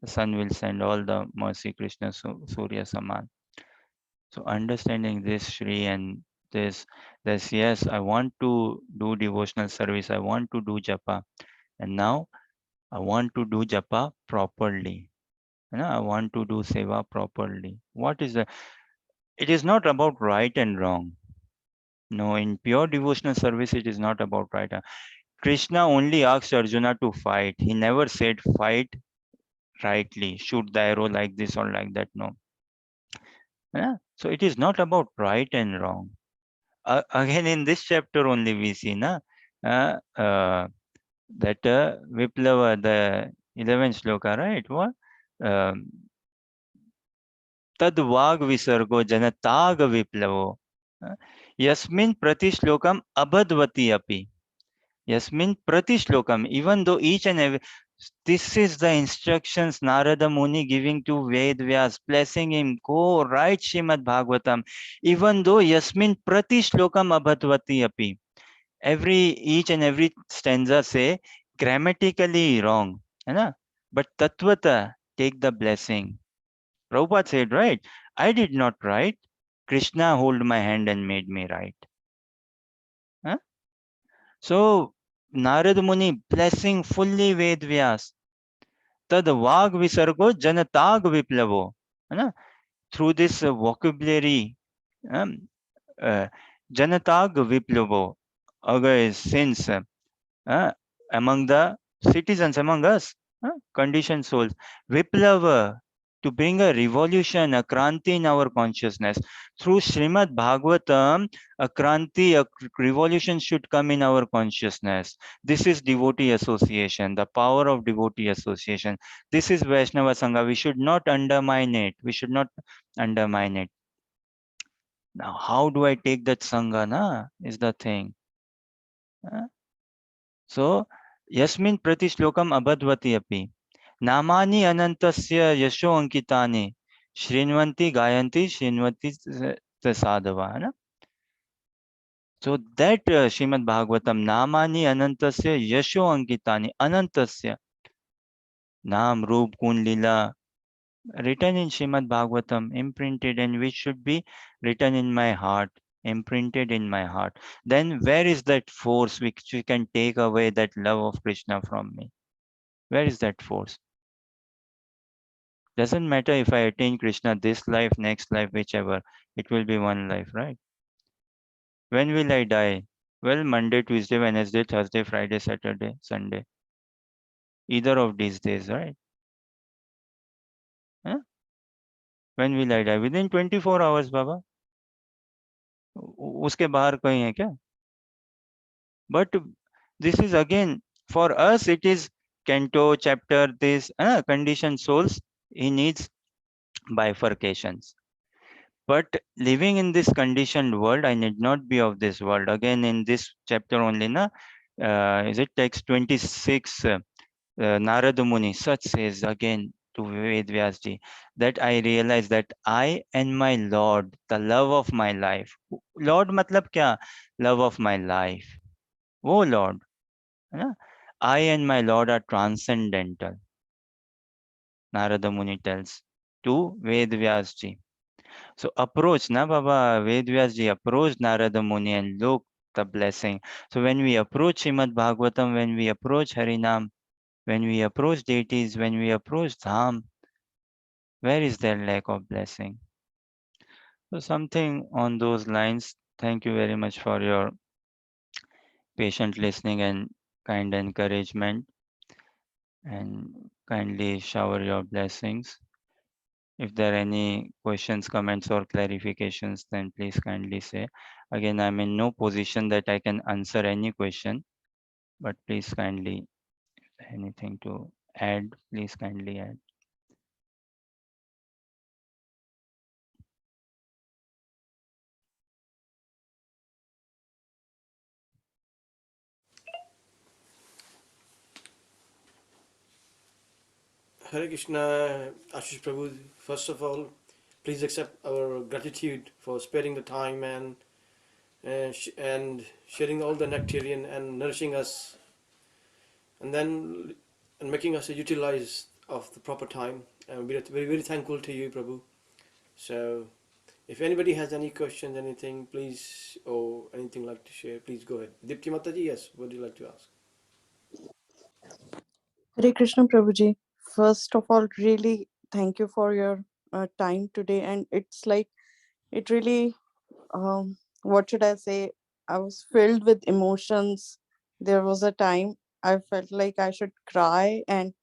The sun will send all the mercy, Krishna Surya Saman. So understanding this, Shri, and this, yes, I want to do devotional service. I want to do japa. And now I want to do japa properly. I want to do seva properly. What is the, it is not about right and wrong. No, in pure devotional service, it is not about right. Krishna only asked Arjuna to fight. He never said fight rightly, shoot the arrow like this or like that. No. Yeah? So it is not about right and wrong. Again, in this chapter only we see that Viplava, the 11th shloka, right? What? Tad vag visargo janatag viplavo. Yasmin prati shlokam abhadvati api. Yasmin prati shlokam, even though each and every, this is the instructions Narada Muni giving to Ved Vyas, blessing him, go write Srimad Bhagavatam, even though Yasmin prati shlokam abhadvati api. Each and every stanza say grammatically wrong, but tatvata, take the blessing. Prabhupada said, right, I did not write, Krishna hold my hand and made me write. So Narad Muni blessing fully Ved Vyas. Tad Vag Visargo Janatag Viplavo. Through this vocabulary, Janatag Viplavo, since among the citizens, among us, conditioned souls, Viplava, to bring a revolution, a kranti in our consciousness. Through Srimad Bhagavatam, a kranti, a revolution should come in our consciousness. This is devotee association, the power of devotee association. This is Vaisnava Sangha. We should not undermine it. We should not undermine it. Now, how do I take that Sangha, is the thing. So, Yasmin Prati Shlokam Abhadvati api. Namani Anantasya Yasho Ankitani. Shrinvanti Gayanti Shrinvati Sadhava. So that Srimad Bhagavatam, Namani Anantasya Yasho Ankitani. Anantasya. Nam, Roop, Kun, Lila. Written in Srimad Bhagavatam, imprinted, and which should be written in my heart, imprinted in my heart. Then where is that force which can take away that love of Krishna from me? Where is that force? Doesn't matter if I attain Krishna this life, next life, whichever. It will be one life, right? When will I die? Well, Monday, Tuesday, Wednesday, Thursday, Friday, Saturday, Sunday. Either of these days, right? Huh? When will I die? Within 24 hours, Baba. उसके बाहर कहीं है क्या? But this is again, for us, it is Canto chapter, this conditioned souls, he needs bifurcations. But living in this conditioned world, I need not be of this world. Again, in this chapter only, is it text 26, Narada Muni, such says again to Ved Vyasji, that I realize that I and my Lord, the love of my life. Lord matlab kya? Love of my life. Oh Lord. I and my Lord are transcendental. Narada Muni tells to Ved Vyasji. So approach, Baba, Ved Vyasji approached Narada Muni and look the blessing. So when we approach Srimad Bhagavatam, when we approach Harinam, when we approach deities, when we approach Dham, where is their lack of blessing? So something on those lines. Thank you very much for your patient listening and kind encouragement, and kindly shower your blessings. If there are any questions, comments, or clarifications, then please kindly say. Again, I'm in no position that I can answer any question, but please kindly, anything to add, please kindly add. Hare Krishna, Ashish Prabhu. First of all, please accept our gratitude for sparing the time and sharing all the nectarian and nourishing us, and then and making us utilize of the proper time. And we're very very thankful to you, Prabhu. So, if anybody has any questions, anything, please, or anything like to share, please go ahead. Dipti Mataji, yes, what do you like to ask? Hare Krishna Prabhuji. First of all, really thank you for your time today. And it's like, it really, what should I say? I was filled with emotions. There was a time I felt like I should cry, and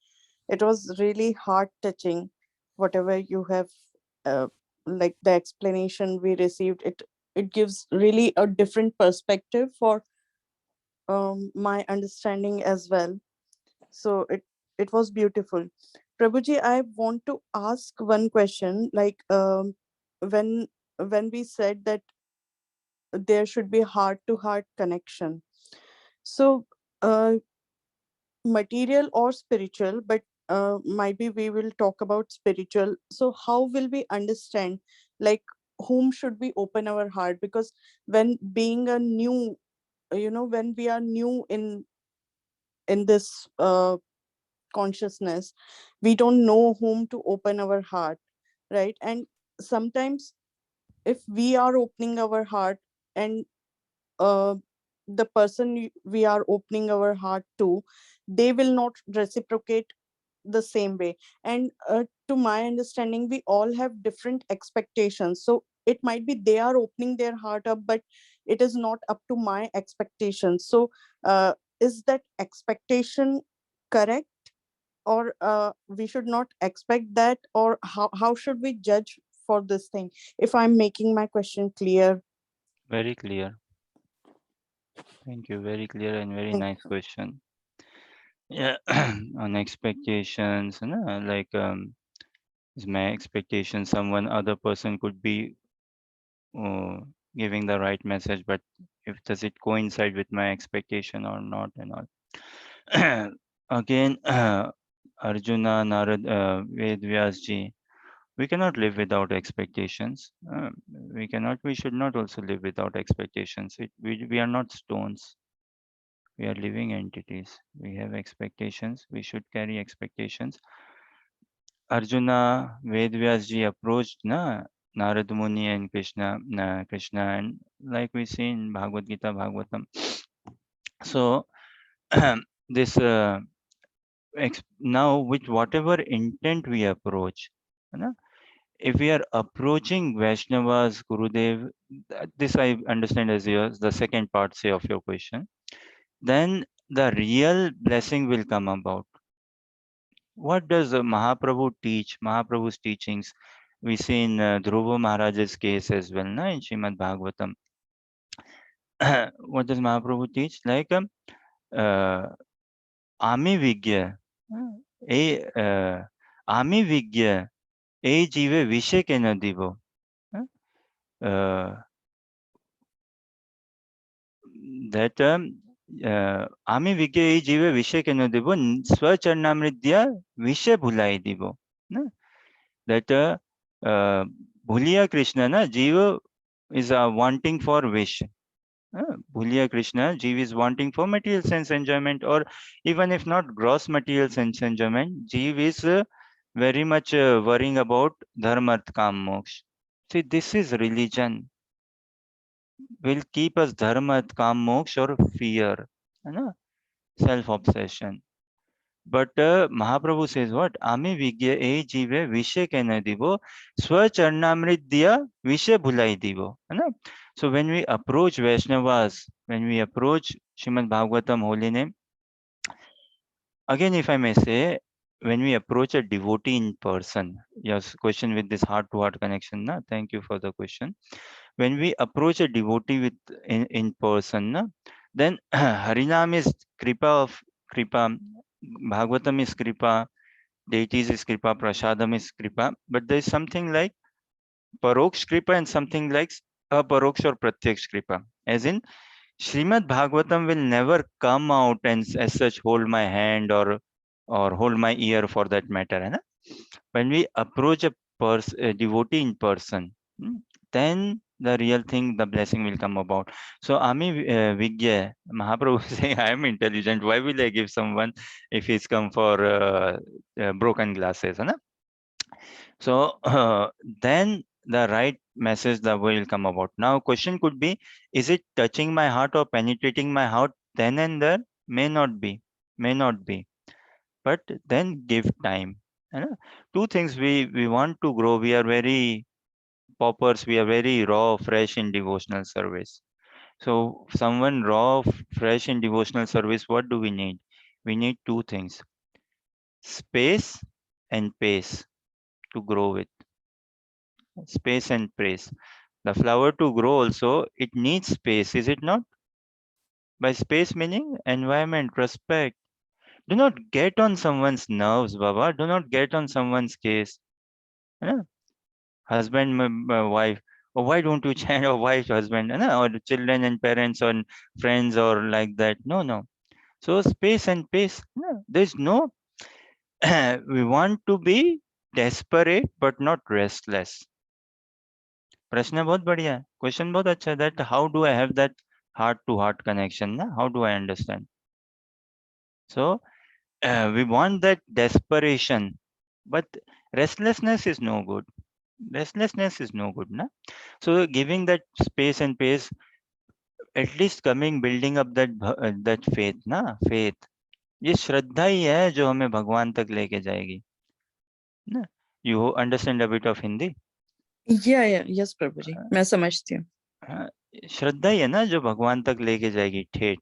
it was really heart touching. Whatever you have, uh, like the explanation we received, it gives really a different perspective for my understanding as well. So it was beautiful. Prabhuji, I want to ask one question. Like, when when we said that there should be heart to heart connection, so material or spiritual, but might be we will talk about spiritual. So how will we understand, like, whom should we open our heart? Because when being a new, when we are new in this consciousness, we don't know whom to open our heart, right? And sometimes if we are opening our heart, and uh, the person we are opening our heart to, they will not reciprocate the same way. And to my understanding, we all have different expectations. So it might be they are opening their heart up, but it is not up to my expectations. So is that expectation correct, or we should not expect that, or how should we judge for this thing, if I'm making my question clear? Very clear. Thank you. Very clear and very Thank nice question. Yeah, on expectations, like is my expectation someone other person could be uh, giving the right message, but if does it coincide with my expectation or not and all. Again, Arjuna, Narad, Ved Vyas ji, we cannot live without expectations. We should not also live without expectations. We are not stones. We are living entities. We have expectations. We should carry expectations. Arjuna, Vedvyas ji approached Narad Muni and Krishna, and like we see in Bhagavad Gita, Bhagavatam. So this now with whatever intent we approach, na, if we are approaching Vaisnavas, Gurudev, this I understand as the second part say of your question, then the real blessing will come about. What does Mahaprabhu teach? Mahaprabhu's teachings we see in Dhruva Maharaj's case as well, in Srimad Bhagavatam. What does Mahaprabhu teach? Like uh, Ami Vigya, Ami Vigya, E Jive Vishe ke na divo. Uh, that Ami Vigya E Jive Vishe ke na divo, Swacharnamridya Vishe Bhulai divo. That Bhuliya Krishna, Jiva is wanting for wish. Bhuliya Krishna, Jiva is wanting for material sense enjoyment, or even if not gross material sense enjoyment, Jiva is very much worrying about dharma, arth, kam, moksha. See, this is religion. Will keep us dharma, arth, kam, moksha, or fear, self-obsession. But Mahaprabhu says what? Ami vigya e jive vishe kena divo swa charnamrit diya vishe bhulai divo. है ना? So when we approach Vaisnavas, when we approach Srimad Bhagavatam holy name, again if I may say, when we approach a devotee in person, yes, question with this heart to heart connection, na? Thank you for the question. When we approach a devotee with in person, na, then Harinam is kripa of kripa, Bhagavatam is kripa, deities is kripa, prasadam is kripa, but there is something like paroksh kripa and something like aparoksh or pratyaksh kripa. As in, Srimad Bhagavatam will never come out and as such hold my hand or hold my ear for that matter. है ना? When we approach a devotee in person, then the real thing, the blessing will come about. So Ami Vigya, Mahaprabhu is saying, I am intelligent. Why will I give someone if he's come for broken glasses? है ना? So then the right message the will come about. Now question could be, is it touching my heart or penetrating my heart then and there? May not be. May not be. But then give time. You know? Two things we want to grow. We are very paupers. We are very raw, fresh in devotional service. So someone raw, fresh in devotional service, what do we need? We need two things: space and pace to grow with. Space and praise. The flower to grow also, it needs space, is it not? By space meaning environment, respect. Do not get on someone's nerves, Baba. Do not get on someone's case. Yeah? Husband, wife. Or why don't you change your wife, husband? Or the children and parents or friends or like that. No, no. So space and pace. No, there's no. We want to be desperate but not restless. प्रश्न बहुत बढ़िया है, question बहुत अच्छा है, that how do I have that heart to heart connection, na? How do I understand? So we want that desperation, but restlessness is no good. Restlessness is no good, na? So giving that space and pace, at least coming building up that faith, na? Faith, ये श्रद्धा ही है जो हमें भगवान तक लेके जाएगी ना. You understand a bit of Hindi? Yeah, yes, Prabhuji. मैं समझती हूँ. हाँ, श्रद्धा ही है ना जो भगवान तक लेके जाएगी ठेठ.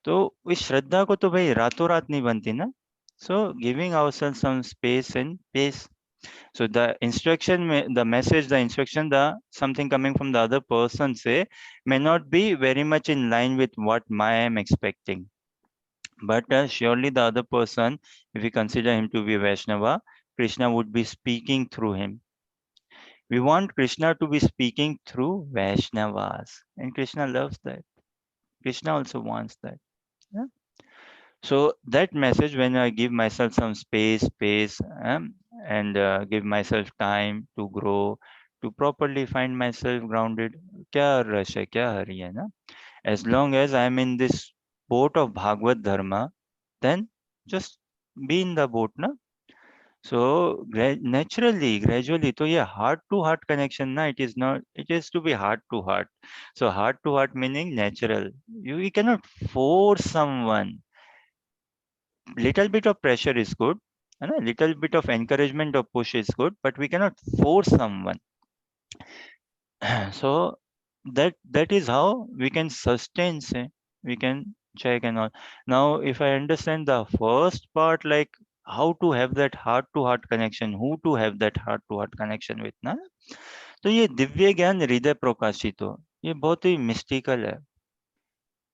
तो इस श्रद्धा को तो भाई रातों रात नहीं बनती ना. So giving ourselves some space and pace. So the instruction, the message, the instruction, the something coming from the other person say may not be very much in line with what I am expecting. But surely the other person, if we consider him to be Vaishnava, Krishna would be speaking through him. We want Krishna to be speaking through Vaishnavas. And Krishna loves that. Krishna also wants that. Yeah? So that message, when I give myself some space, and give myself time to grow, to properly find myself grounded, kya rush hai, kya hurry hai, na? As long as I am in this boat of Bhagavad Dharma, then just be in the boat, na? So naturally, gradually, so yeah, heart to heart connection, na, it is not, it is to be heart to heart. So heart to heart meaning natural. You cannot force someone. Little bit of pressure is good, and a little bit of encouragement or push is good, but we cannot force someone. So that is how we can sustain, say, we can check and all. Now if I understand the first part, like how to have that heart to heart connection, who to have that heart to heart connection with, ना, तो ये दिव्य ज्ञान हृदय प्रकाशित हो, ये बहुत ही mystical है.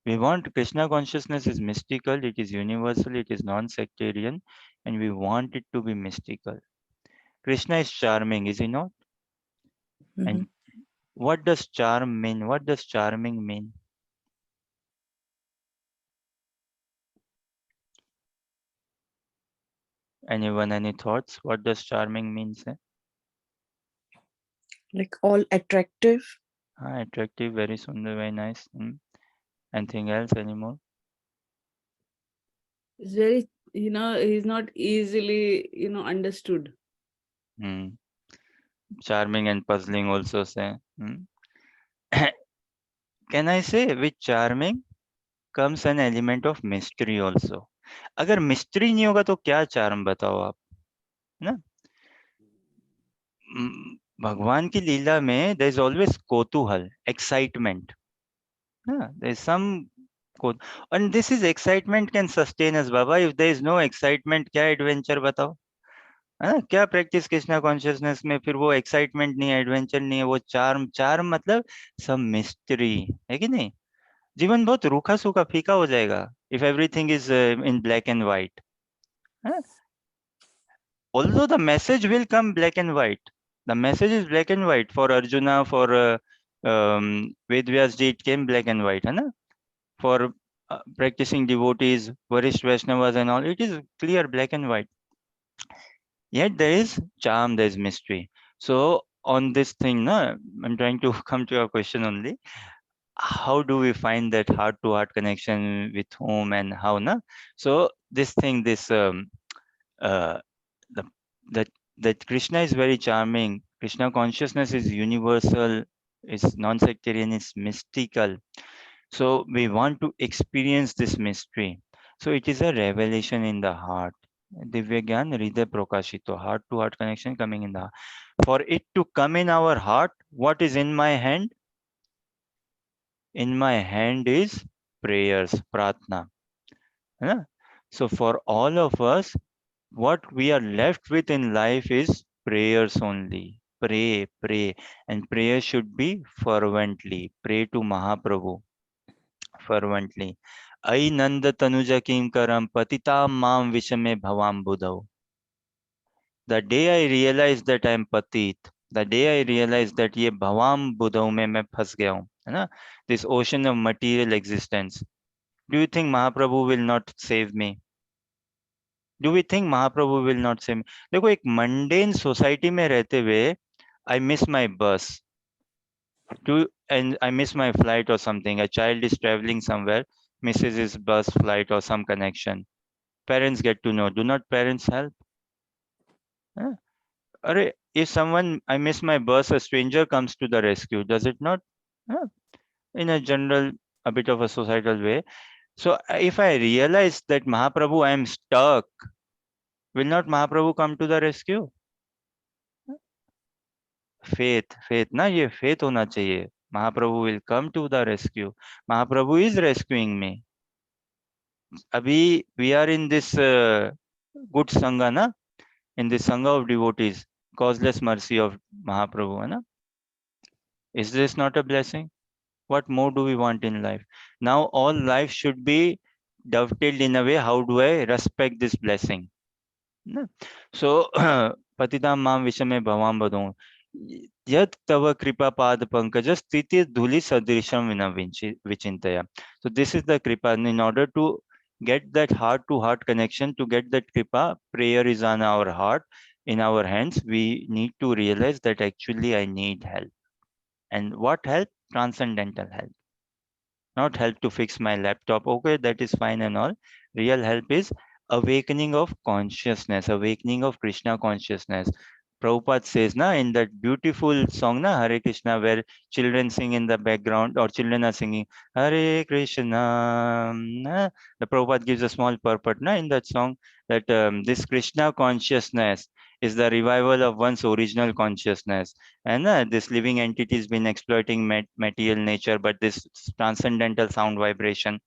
We want Krishna consciousness is mystical, it is universal, it is non-sectarian, and we want it to be mystical. Krishna is charming, is he not? And what does charm mean? What does charming mean? Anyone, any thoughts? What does charming mean? Say? Like all attractive. Attractive, very sundar, very nice. Anything else anymore? It's very, he's not easily, understood. Charming and puzzling also, say. Can I say with charming comes an element of mystery also. अगर mystery नहीं होगा तो क्या charm बताओ आप, ना? भगवान की लीला में there is always कौतूहल, excitement. There is some and this is excitement can sustain us, Baba. If there is no excitement, क्या adventure बताओ, है ना? क्या प्रैक्टिस कृष्णा कॉन्शियसनेस में फिर वो एक्साइटमेंट नहीं है, एडवेंचर नहीं है, वो चार्म, चार्म मतलब सब मिस्ट्री है कि नहीं? जीवन बहुत रूखा सूखा फीका हो जाएगा if everything is in black and white. Although the message will come black and white, the message is black and white for Arjuna, for Vedvyas ji, it came black and white, है ना? For practicing devotees, Varisht Vaisnavas and all, it is clear black and white. Yet there is charm, there is mystery. So on this thing, na, I'm trying to come to your question only. How do we find that heart-to-heart connection with whom and how, na? So this thing, this uh, the that that Krishna is very charming. Krishna consciousness is universal, is non-sectarian, is mystical. So we want to experience this mystery. So it is a revelation in the heart. Divya Gyan Hriday Prakashito, heart to heart connection coming in the heart. For it to come in our heart, what is in my hand? In my hand is prayers, pratna. Yeah? So for all of us, what we are left with in life is prayers only. Pray, pray. And prayer should be fervently. Pray to Mahaprabhu fervently. Ai Nanda Tanuja Kim Karam Patitam Mam Vishame Bhavam Budhav. The day I realized that I am patit, the day I realized that ये भवाम बुधाऊ में मैं फंस गया हूँ, है ना? This ocean of material existence. Do you think Mahaprabhu will not save me? Do we think Mahaprabhu will not save me? देखो एक mundane society में रहते हुए, I miss my bus, and I miss my flight or something. A child is traveling somewhere, misses his bus, flight, or some connection. Parents get to know. Do not parents help? Huh? If someone, I miss my bus, a stranger comes to the rescue, does it not? Huh? In a general, a bit of a societal way. So if I realize that Mahaprabhu, I am stuck, will not Mahaprabhu come to the rescue? Faith ना, ये faith होना चाहिए. Mahaprabhu will come to the rescue. Mahaprabhu is rescuing me. Abhi we are in this good sangha na, in this sangha of devotees, causeless mercy of Mahaprabhu, है ना? Is this not a blessing? What more do we want in life? Now all life should be dovetailed in a way. How do I respect this blessing? No? So Patitam Mam Vishame Bhavam Badon. Yat Tava Kripa Pad Pankaj Sthiti Dhuli Sadrisham Vina Vichintaya. So this is the Kripa. And in order to get that heart to heart connection, to get that Kripa, prayer is on our heart, in our hands. We need to realize that actually I need help. And what help? Transcendental help. Not help to fix my laptop. Okay, that is fine and all. Real help is awakening of consciousness, awakening of Krishna consciousness. Prabhupada says na, in that beautiful song na, Hare Krishna, where children sing in the background, or children are singing Hare Krishna. The Prabhupada gives a small purport na, in that song, that this Krishna consciousness is the revival of one's original consciousness. And this living entity has been exploiting material nature, but this transcendental sound vibration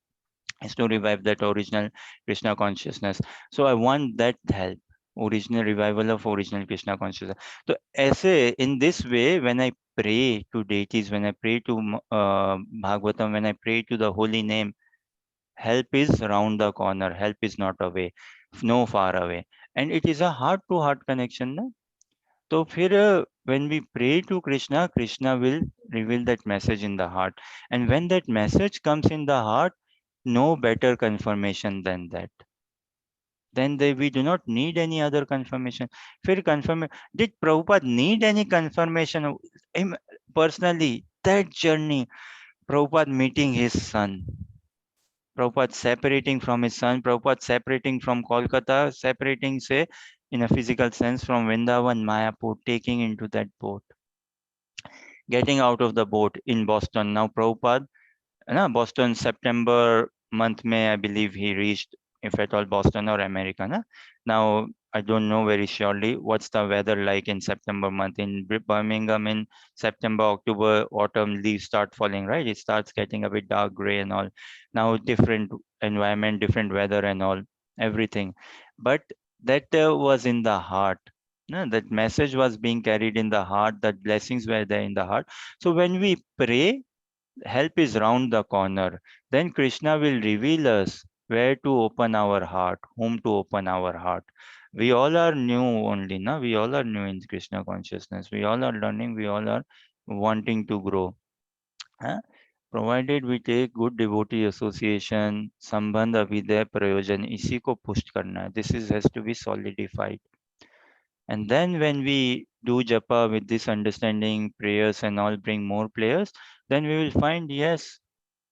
is to revive that original Krishna consciousness. So I want that help, original revival of original Krishna consciousness. So ऐसे, in this way, when I pray to deities, when I pray to Bhagavatam, when I pray to the holy name, help is round the corner. Help is not away, no far away. And it is a heart-to-heart connection. Na? So फिर when we pray to Krishna, Krishna will reveal that message in the heart. And when that message comes in the heart, no better confirmation than that. Then we do not need any other confirmation. Did Prabhupada need any confirmation? Him personally, that journey, Prabhupada meeting his son, Prabhupada separating from his son, Prabhupada separating from Kolkata, separating, say, in a physical sense from Vrindavan, Mayapur, taking into that boat, getting out of the boat in Boston. Now Prabhupada, Boston, September month May, I believe he reached if at all Boston or America. Na? Now, I don't know very surely what's the weather like in September month. In Birmingham in September, October, autumn, leaves start falling, right? It starts getting a bit dark gray and all. Now, different environment, different weather and all, everything. But that was in the heart. No, that message was being carried in the heart, that blessings were there in the heart. So when we pray, help is round the corner. Then Krishna will reveal us where to open our heart, whom to open our heart. We all are new only, na? We all are new in Krishna consciousness. We all are learning, we all are wanting to grow. Huh? Provided we take good devotee association, संबंध अभिदय प्रयोजन, इसी को पुष्ट करना है. This is has to be solidified. And then when we do japa with this understanding, prayers and all bring more players, then we will find, yes,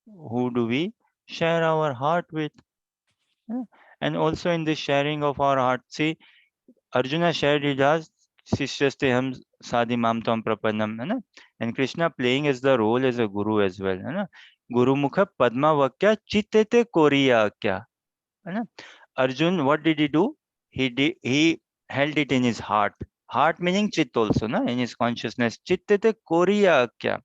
who do we share our heart with? Yeah. And also in this sharing of our heart, see, Arjuna shared his heart, Sishyaste ham sadhi mam tam prapanam, है ना? And Krishna playing as the role as a guru as well, है ना? Guru mukha padma vakya chittete koriya kya, है ना? Arjun, what did he do? He held it in his heart. Heart meaning chit also, na? In his consciousness. Chittete koriya kya.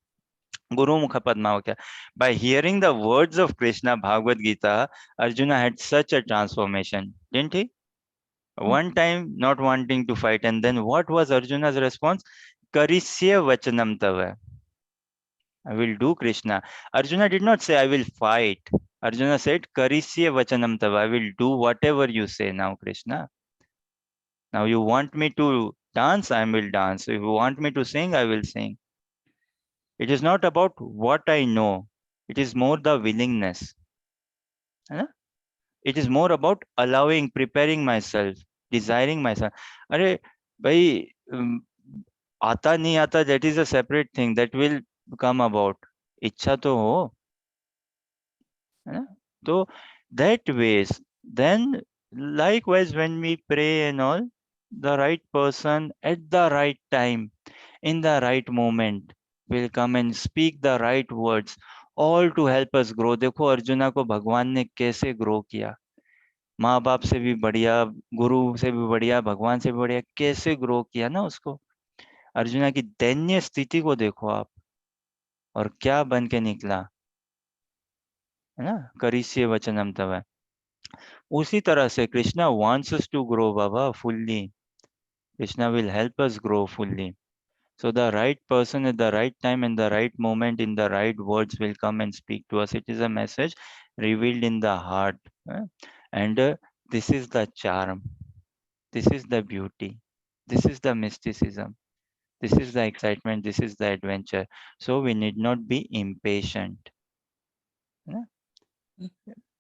Guru Mukha Padma Vakya. By hearing the words of Krishna Bhagavad Gita, Arjuna had such a transformation, didn't he? One time not wanting to fight, and then what was Arjuna's response? Karisya vachanam tava. I will do, Krishna. Arjuna did not say I will fight. Arjuna said Karisya vachanam tava. I will do whatever you say now, Krishna. Now you want me to dance, I will dance. If you want me to sing, I will sing. It is not about what I know. It is more the willingness. It is more about allowing, preparing myself, desiring myself. Arey, bhai, आता नहीं आता, that is a separate thing that will come about. इच्छा तो हो, है ना? So that ways, then likewise when we pray and all, the right person at the right time, in the right moment will come and speak the right words, all to help us grow. देखो अर्जुना को भगवान ने कैसे grow किया, माँ बाप से भी बढ़िया, गुरु से भी बढ़िया, भगवान से भी बढ़िया, कैसे ग्रो किया ना उसको. अर्जुना की दैन्य स्थिति को देखो आप, और क्या बन के निकला, है ना? करिष्ये वचनम तव. उसी तरह से Krishna wants us to grow, Baba, fully. Krishna will help us grow fully. So the right person at the right time and the right moment in the right words will come and speak to us. It is a message revealed in the heart. And this is the charm. This is the beauty. This is the mysticism. This is the excitement. This is the adventure. So we need not be impatient.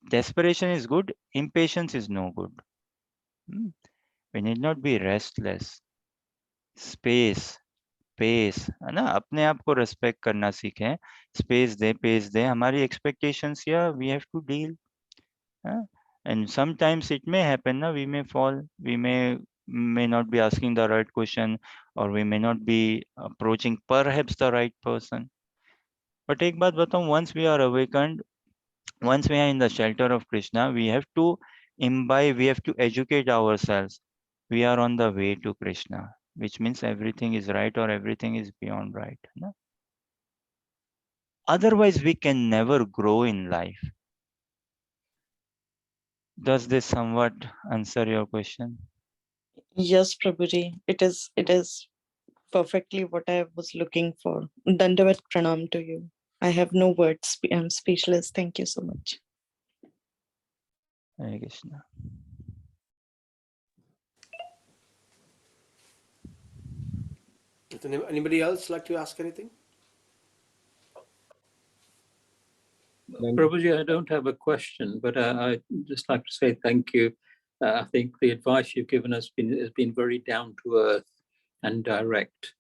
Desperation is good. Impatience is no good. We need not be restless. Space. Pace, है ना? अपने आप को respect करना सीखें. Space दे, pace दे. हमारी एक्सपेक्टेशंस या we have to deal. And sometimes it may happen, na, we may fall, we may not be asking the right question, or we may not be approaching perhaps the right person. But एक बात बताऊं, once we are awakened, once we are in the shelter of Krishna, we have to imbibe, we have to educate ourselves. We are on the way to Krishna, which means everything is right or everything is beyond right. No? Otherwise, we can never grow in life. Does this somewhat answer your question? Yes, Prabhuji, it is perfectly what I was looking for. Dandavat pranam to you. I have no words. I'm speechless. Thank you so much. Hare Krishna. Does anybody else like to ask anything? Prabhuji, I don't have a question, but I'd just like to say thank you. I think the advice you've given us has been very down to earth and direct.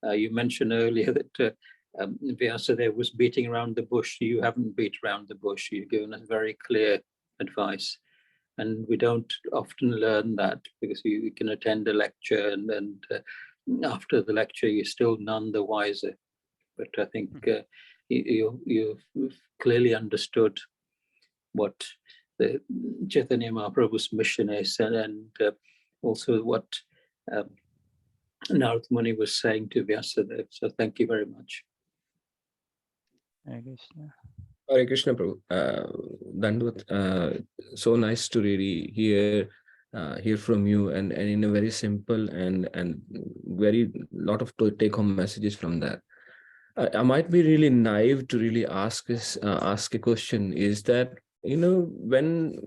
You mentioned earlier that Vyasadeva was beating around the bush. You haven't beat around the bush. You've given us very clear advice. And we don't often learn that, because you can attend a lecture and after the lecture, you're still none the wiser. But I think you've clearly understood what the Chaitanya Mahaprabhu's mission is, and also what Narad Muni was saying to Vyasadeva. So thank you very much. Hare Krishna. Hare Krishna, Prabhu. Dandut, so nice to really hear from you, and in a very simple and very lot of take-home messages from that. I might be really naive to really ask a question. Is that, you know, when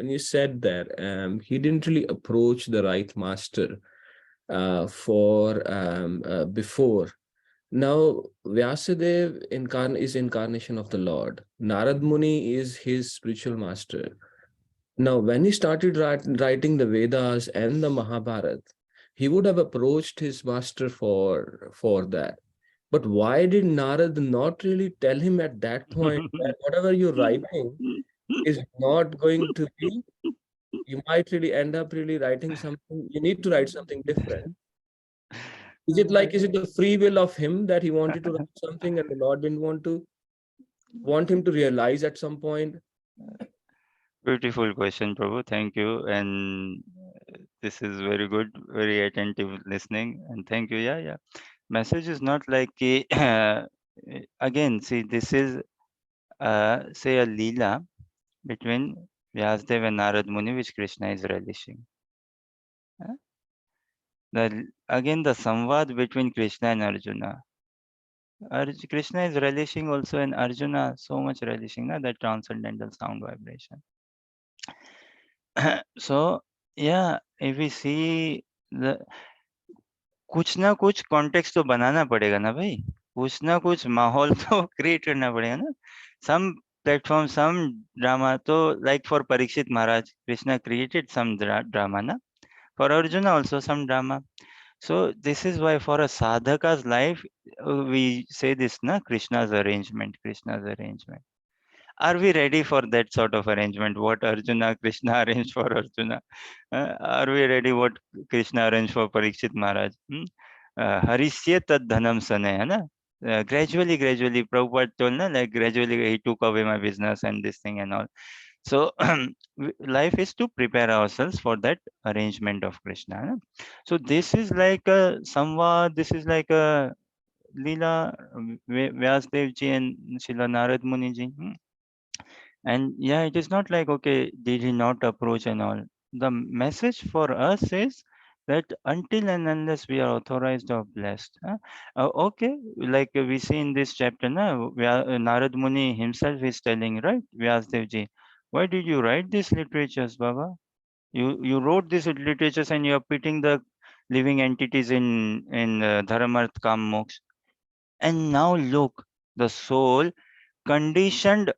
you said that he didn't really approach the right master before. Now, Vyasadeva is incarnation of the Lord. Narad Muni is his spiritual master. Now, when he started writing the Vedas and the Mahabharata, he would have approached his master for that. But why did Narad not really tell him at that point that whatever you're writing is not going to be, you might really end up really writing something, you need to write something different. Is it the free will of him that he wanted to write something and the Lord didn't want him to realize at some point? Beautiful question, Prabhu. Thank you. And this is very good, very attentive listening. And thank you. Yeah. Message is not like, again, see, this is, say, a Leela between Vyasdev and Narad Muni, which Krishna is relishing. Again, the samvad between Krishna and Arjuna. Krishna is relishing also, and Arjuna so much relishing, that transcendental sound vibration. So, yeah, if we see the कुछ ना कुछ context तो बनाना पड़ेगा ना भाई, कुछ ना कुछ माहौल तो क्रिएट करना पड़ेगा ना. Some platform, some drama. तो like for Parikshit Maharaj, Krishna created some drama, na? For Arjuna also some drama. So this is why for a sadhaka's life, we say this, na, Krishna's arrangement. Are we ready for that sort of arrangement? What Arjuna, Krishna arranged for Arjuna? Are we ready what Krishna arranged for Parikshit Maharaj? Harisya tad dhanam sane, hai na? Gradually, Prabhupada told, na, like gradually he took away my business and this thing and all. So life is to prepare ourselves for that arrangement of Krishna. Na? So this is like a samvad, this is like a Leela, Vyasdev ji and Srila Narad Muni ji. And yeah, it is not like, okay, did he not approach and all. The message for us is that until and unless we are authorized or blessed, okay, like we see in this chapter, Narad Muni himself is telling, right, Vyasdev ji, why did you write these literatures, Baba? You wrote these literatures and you are putting the living entities in Dharmarth Kam Moksha. And now look, the soul conditioned.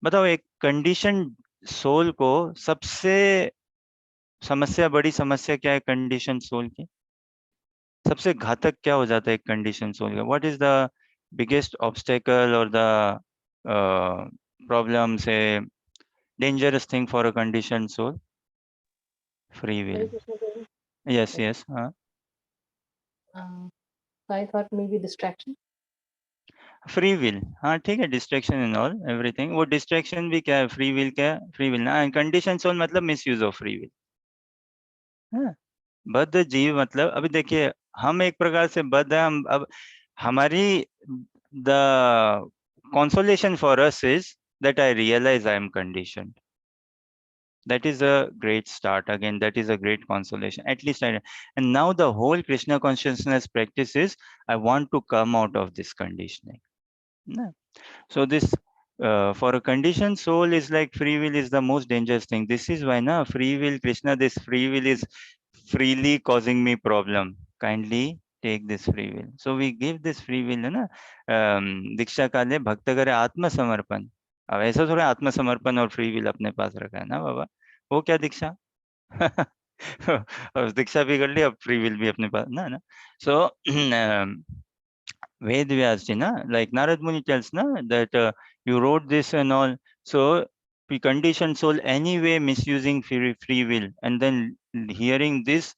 बताओ एक condition soul को सबसे बड़ी समस्या क्या है condition soul की? सबसे घातक क्या हो जाता है एक कंडीशन सोल का? What is the biggest obstacle और द प्रॉब्लम से dangerous thing for a condition soul? Free will. Yes. I thought maybe distraction. Free will, हाँ ठीक है, डिस्ट्रैक्शन एंड ऑल एवरीथिंग. वो डिस्ट्रैक्शन भी क्या है? फ्री विल क्या है? फ्री विल ना. कंडीशन सोल मतलब misuse of free will. बद्ध जीव मतलब, अभी देखिए हम एक प्रकार से बद्ध है. हम अब हमारी the consolation for us is that I realize I am conditioned. That is a great start. Again, that is a great consolation. At least and now the whole Krishna consciousness practice is I want to come out of this conditioning. So this for a conditioned soul is like free will is the most dangerous thing. This is why free will, Krishna, this free will is freely causing me problem. Kindly take this free will. So we give this free will, na, दीक्षा काले भक्त करे आत्मसमर्पण. अब ऐसा थोड़ा आत्मसमर्पण और free will अपने पास रखा है ना बाबा. वो क्या दीक्षा? दीक्षा भी कर ली, अब फ्री विल भी अपने पास ना. So Ved Vyas ji, like Narad Muni tells that you wrote this and all. So we conditioned soul anyway, misusing free will, and then hearing this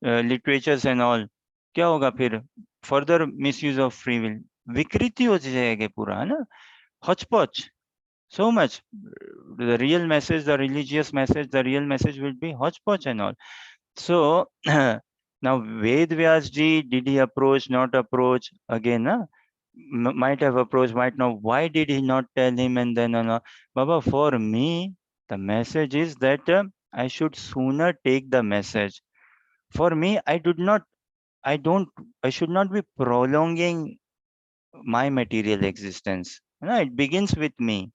literatures and all. क्या होगा फिर? Further misuse of free will. विकृति हो जाएगा पूरा, है ना? hodgepodge. So much. The real message, the religious message, the real message will be hodgepodge and all. So now Ved Vyas ji, did he approach, not approach? Again, might have approached, might not. Why did he not tell him? And then, Baba, for me, the message is that I should sooner take the message. For me, I don't, I should not be prolonging my material existence. No, it begins with me.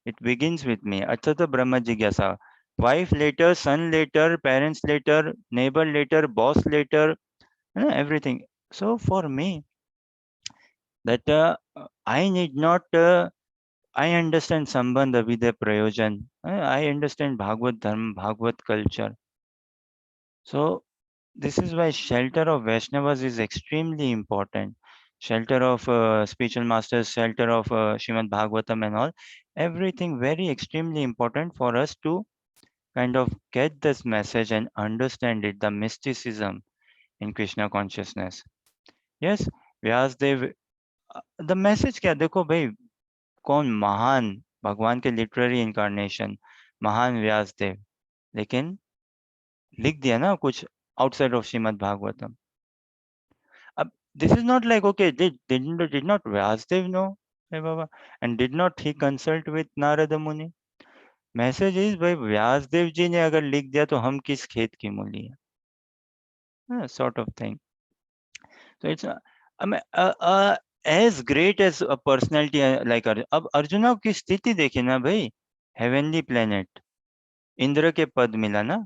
It begins with me. Achata Brahma Jigyasa. Wife later, son later, parents later, neighbor later, boss later, everything. So for me, that I need not, I understand Sambandha Vidya Prayojan. I understand Bhagavad Dharma, Bhagavad culture. So this is why shelter of Vaisnavas is extremely important. Shelter of spiritual masters, shelter of Srimad Bhagavatam and all. Everything very extremely important for us to kind of get this message and understand it, the mysticism in Krishna consciousness. Yes, Vyasdev, the message क्या देखो भाई कौन महान भगवान के literary incarnation महान व्यासदेव लेकिन लिख दिया ना कुछ आउटसाइड ऑफ श्रीमद् भागवतम अब this is not like okay did not Vyasdev know hey baba and did not he consult with Narada Muni message is भाई व्यासदेव जी ने अगर लिख दिया तो हम किस खेत की मूली है sort of thing so it's I mean, as great as a personality like अब अर्जुना की स्थिति देखिए ना भाई हेवनली प्लेनेट इंद्र के पद मिला ना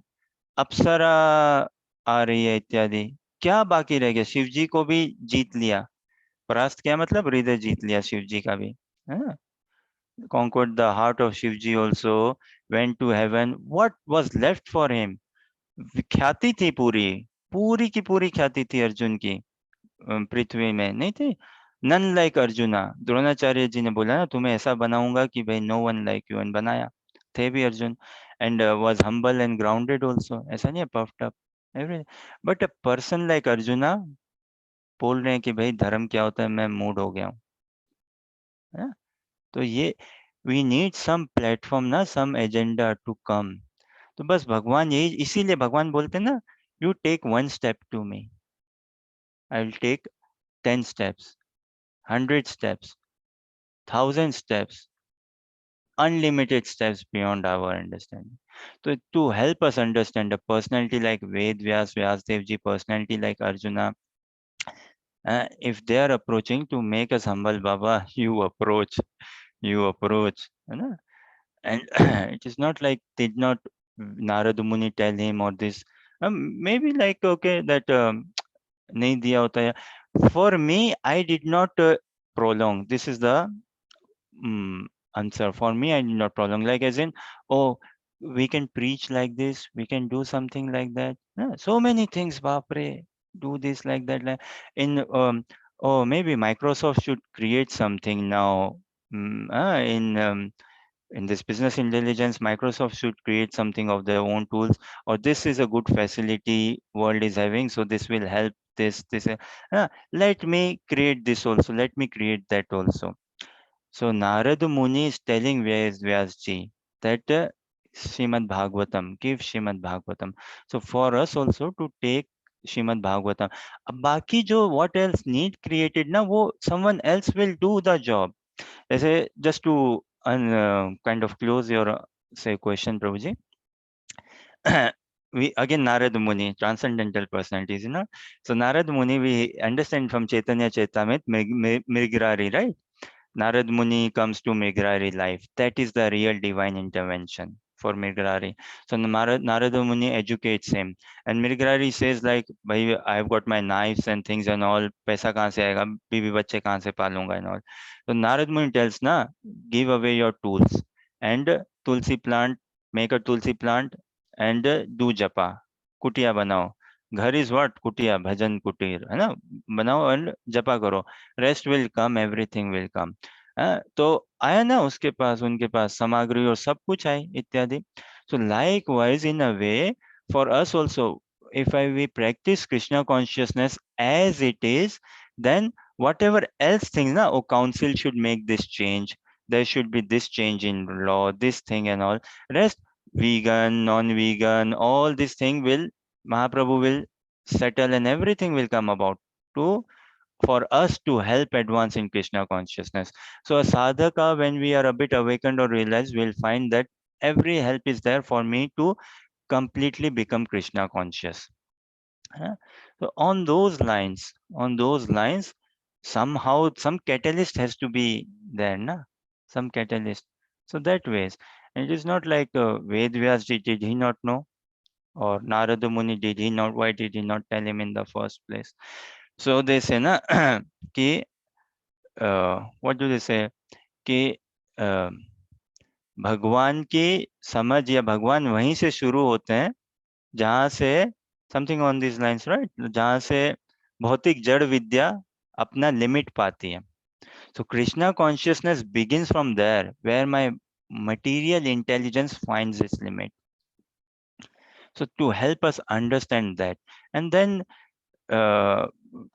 अप्सरा आ रही है इत्यादि क्या बाकी रह गया शिव जी को भी जीत लिया परास्त क्या मतलब हृदय जीत लिया शिव जी का भी conquered the heart of Shivji also, went to heaven. What was left for him? ख्याति थी पूरी पूरी की पूरी ख्याति थी अर्जुन की पृथ्वी में नहीं थी नन लाइक अर्जुना द्रोणाचार्य जी ने बोला ना तुम्हें ऐसा बनाऊंगा कि भाई no one like you and बनाया थे भी Arjun and was humble and grounded also ऐसा नहीं है puffed up every but a person like Arjuna बोल रहे हैं कि भाई धर्म क्या होता है मैं मूड हो गया हूँ तो ये वी नीड सम प्लेटफॉर्म ना सम एजेंडा टू कम तो बस भगवान यही इसीलिए भगवान बोलते हैं ना you take one step to me I will take 10 steps 100 steps 1000 steps unlimited steps beyond our understanding so to help us understand a personality like Ved Vyas Vyasdev ji personality like Arjuna if they are approaching to make us humble Baba you approach you know? And it is not like did not Narada Muni tell him or this maybe like okay that nahi diya hota hai for me I did not prolong this is the answer for me I did not prolong like as in oh we can preach like this we can do something like that so many things bapre do this like that like in oh maybe Microsoft should create something now in this business intelligence Microsoft should create something of their own tools or this is a good facility world is having so this will help this let me create this also let me create that also so Narada Muni is telling Vyasji that Srimad Bhagavatam give Srimad Bhagavatam so for us also to take Srimad Bhagavatam अब बाकी जो what else need created ना वो someone else will do the job ऐसे just to kind of close your say question Prabhuji we again Narad Muni transcendental personalities you know so Narad Muni we understand from Chaitanya Chaitamrit Mrigrari right Narad Muni comes to Mrigrari life that is the real divine intervention for Mrigrari so Narada Muni educates him and Mrigrari says like bhai I've got my knives and things and all paisa kahan se aayega बीवी बच्चे kahan se palunga and all so Narad Muni tells na give away your tools and tulsi plant make a tulsi plant and do japa कुटिया बनाओ घर is what कुटिया भजन कुटीर है ना बनाओ एंड जपा करो rest will come everything will come तो आया ना उसके पास उनके पास सामग्री और सब कुछ आए इत्यादि so like wise in a way for us also if we practice Krishna consciousness as it is then whatever else things na oh council should make this change there should be this change in law, this thing and all. Rest, vegan, non-vegan, all this thing will, Mahaprabhu will settle and everything will come about to for us to help advance in Krishna consciousness. So a sadhaka, when we are a bit awakened or realized, we'll find that every help is there for me to completely become Krishna conscious. Huh? So on those lines, somehow some catalyst has to be there, na? Some catalyst. So that ways. And it is not like Ved Vyas did he not know? Or Narada Muni did he not? Why did he not tell him in the first place? So they say na कि what do they say कि भगवान की समझ या भगवान वहीं से शुरू होते हैं जहाँ से something on this lines right, जहाँ से भौतिक जड़ विद्या अपना लिमिट पाती है. So Krishna consciousness begins from there, where my material intelligence finds its limit. So to help us understand that, and then uh,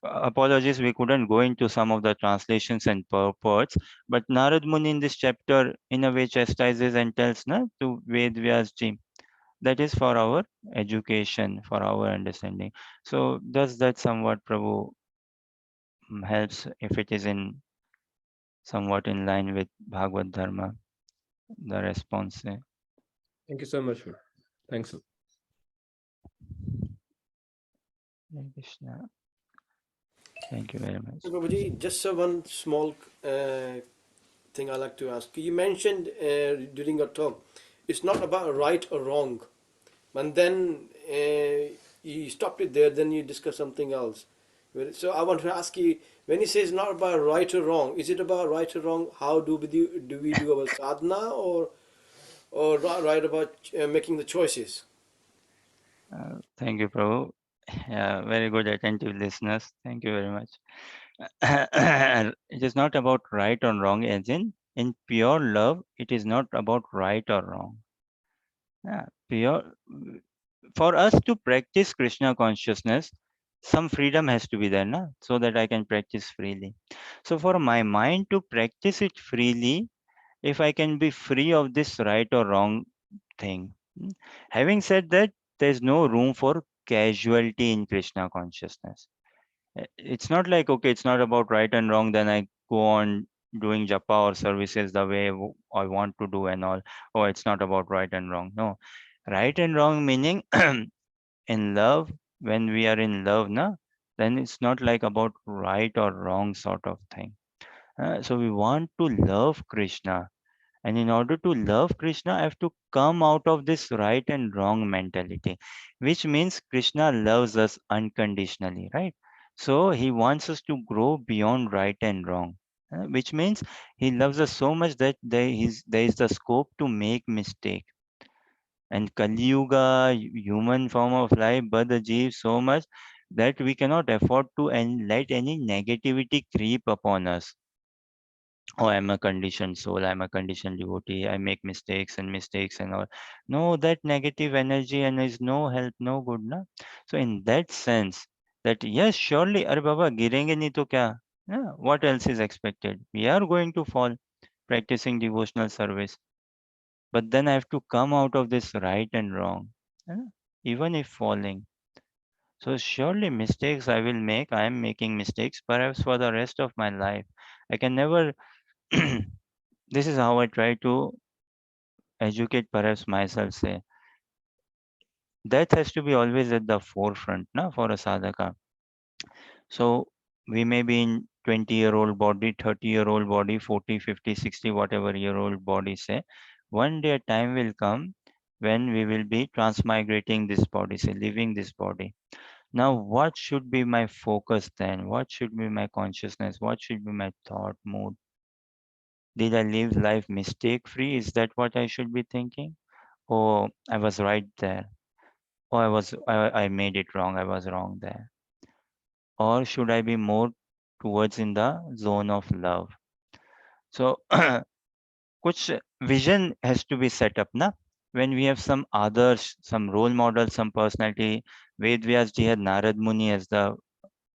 apologies, we couldn't go into some of the translations and purports, but Narad Muni in this chapter in a way chastises and tells na to Ved Vyas ji, that is for our education, for our understanding. So does that somewhat, Prabhu, helps if it is in somewhat in line with Bhagavad Dharma, the response? Thank you so much. Thanks. Hare Krishna. Thank you very much. So, Prabhuji, just one small thing I like to ask. You mentioned during your talk, it's not about right or wrong, and then you stopped it there. Then you discuss something else. So I want to ask you, when he says not about right or wrong, is it about right or wrong? How do we do our sadhana, or right about making the choices? Thank you, Prabhu. Yeah, very good, attentive listeners. Thank you very much. It is not about right or wrong, as in pure love, it is not about right or wrong. Yeah, pure. For us to practice Krishna consciousness, some freedom has to be there, na? So that I can practice freely. So for my mind to practice it freely, if I can be free of this right or wrong thing. Having said that, there's no room for casualty in Krishna consciousness. It's not like, okay, it's not about right and wrong, then I go on doing japa or services the way I want to do and all. Oh, it's not about right and wrong. No. Right and wrong meaning in love, when we are in love, na, then it's not like about right or wrong sort of thing. So we want to love Krishna. And in order to love Krishna, I have to come out of this right and wrong mentality, which means Krishna loves us unconditionally, right? So he wants us to grow beyond right and wrong, which means he loves us so much that there is the scope to make mistake. And Kali Yuga, human form of life, but the jeev so much that we cannot afford to and let any negativity creep upon us. Oh, I'm a conditioned soul, I'm a conditioned devotee, I make mistakes and all. No, that negative energy and is no help, no good, na. So in that sense, that yes, surely, Are Baba, girenge nahi to kya? Yeah, what else is expected? We are going to fall practicing devotional service. But then I have to come out of this right and wrong, yeah, even if falling. So surely mistakes I will make. I am making mistakes, perhaps for the rest of my life. I can never this is how I try to educate perhaps myself, say that has to be always at the forefront na, for a sadhaka. So we may be in 20-year-old body, 30-year-old body, 40, 50, 60, whatever year old body, say one day a time will come when we will be transmigrating this body, say leaving this body. Now what should be my focus then? What should be my consciousness? What should be my thought mood? Did I live life mistake free? Is that what I should be thinking? Oh, I was right there. Oh, I made it wrong. I was wrong there. Or should I be more towards in the zone of love? So, kuch vision has to be set up, na? When we have some others, some role models, some personality. Ved Vyas ji had Narad Muni as the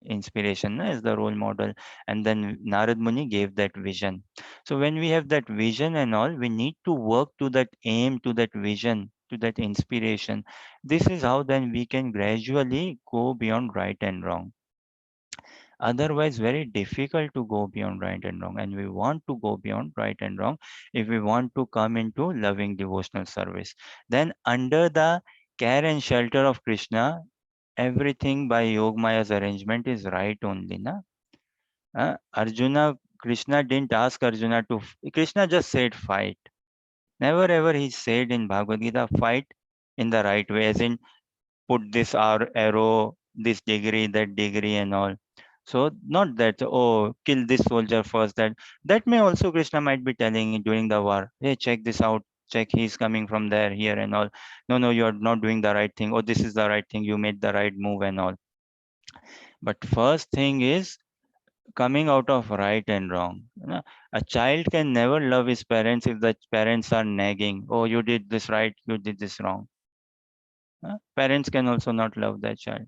inspiration as the role model, and then Narad Muni gave that vision. So when we have that vision and all, we need to work to that aim, to that vision, to that inspiration. This is how then we can gradually go beyond right and wrong. Otherwise very difficult to go beyond right and wrong, and we want to go beyond right and wrong if we want to come into loving devotional service. Then under the care and shelter of Krishna, everything by Yogmaya's arrangement is right only, na? Arjuna, Krishna didn't ask Arjuna to Krishna just said fight. Never ever he said in Bhagavad Gita fight in the right way, as in put this arrow, this degree, that degree, and all. So not that, oh, kill this soldier first. That may also Krishna might be telling during the war. Hey, check this out. Check, he's coming from there, here, and all. No, you're not doing the right thing. Oh, this is the right thing. You made the right move and all. But first thing is coming out of right and wrong. A child can never love his parents if the parents are nagging. Oh, you did this right. You did this wrong. Parents can also not love their child.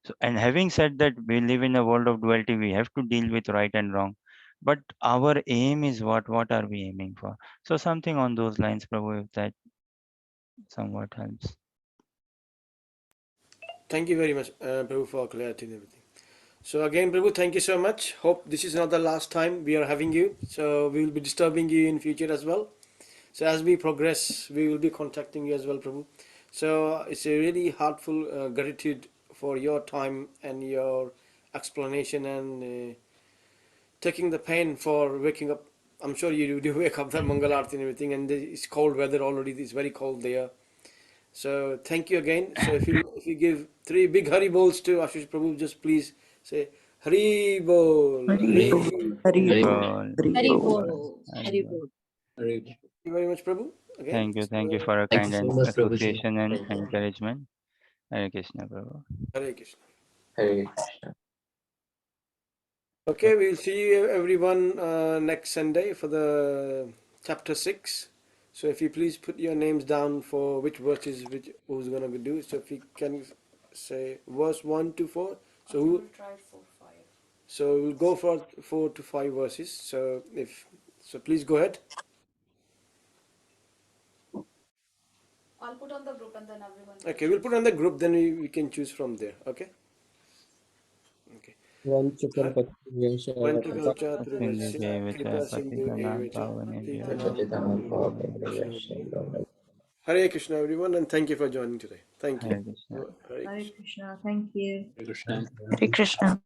So, and having said that, we live in a world of duality. We have to deal with right and wrong. But our aim is what? What are we aiming for? So something on those lines, Prabhu, if that somewhat helps. Thank you very much, Prabhu, for clarity and everything. So again, Prabhu, thank you so much. Hope this is not the last time we are having you. So we will be disturbing you in future as well. So as we progress, we will be contacting you as well, Prabhu. So it's a really heartful gratitude for your time and your explanation and taking the pain for waking up. I'm sure you do wake up the Mangal Aarti and everything, and it's cold weather already. It's very cold there. So thank you again. So if you give three big Hari Bols to Ashish Prabhu, just please say Hari Bol, Hari Bol, Hari Hari Bol, Bol, Hari Hari Hari Bol. Bol, Bol. Hari Hari Bol. Bol. Hare Thank you very much, Prabhu. Again. Thank you for a Thank you kind so much, Prabhuji. association and Thank you. encouragement. Hare Krishna, Prabhu. Hare Krishna. Hare Krishna. Okay, we'll see you everyone next Sunday for the chapter 6. So if you please put your names down for which verses who's gonna be do. So if you can say verse 1 to 4. So who? So we'll go for 4 to 5 verses. So please go ahead. I'll put on the group and then everyone. Okay, we'll put on the group. Then we can choose from there. Okay. Okay. Sindhu के विचय पतितनां पावनेभ्यो वैष्णवेभ्यो नमः। Hare Krishna, everyone, and thank you for joining today. Thank you. Hare Krishna. Hare Hare Krishna. Krishna. Thank you. Krishna. Hare Krishna.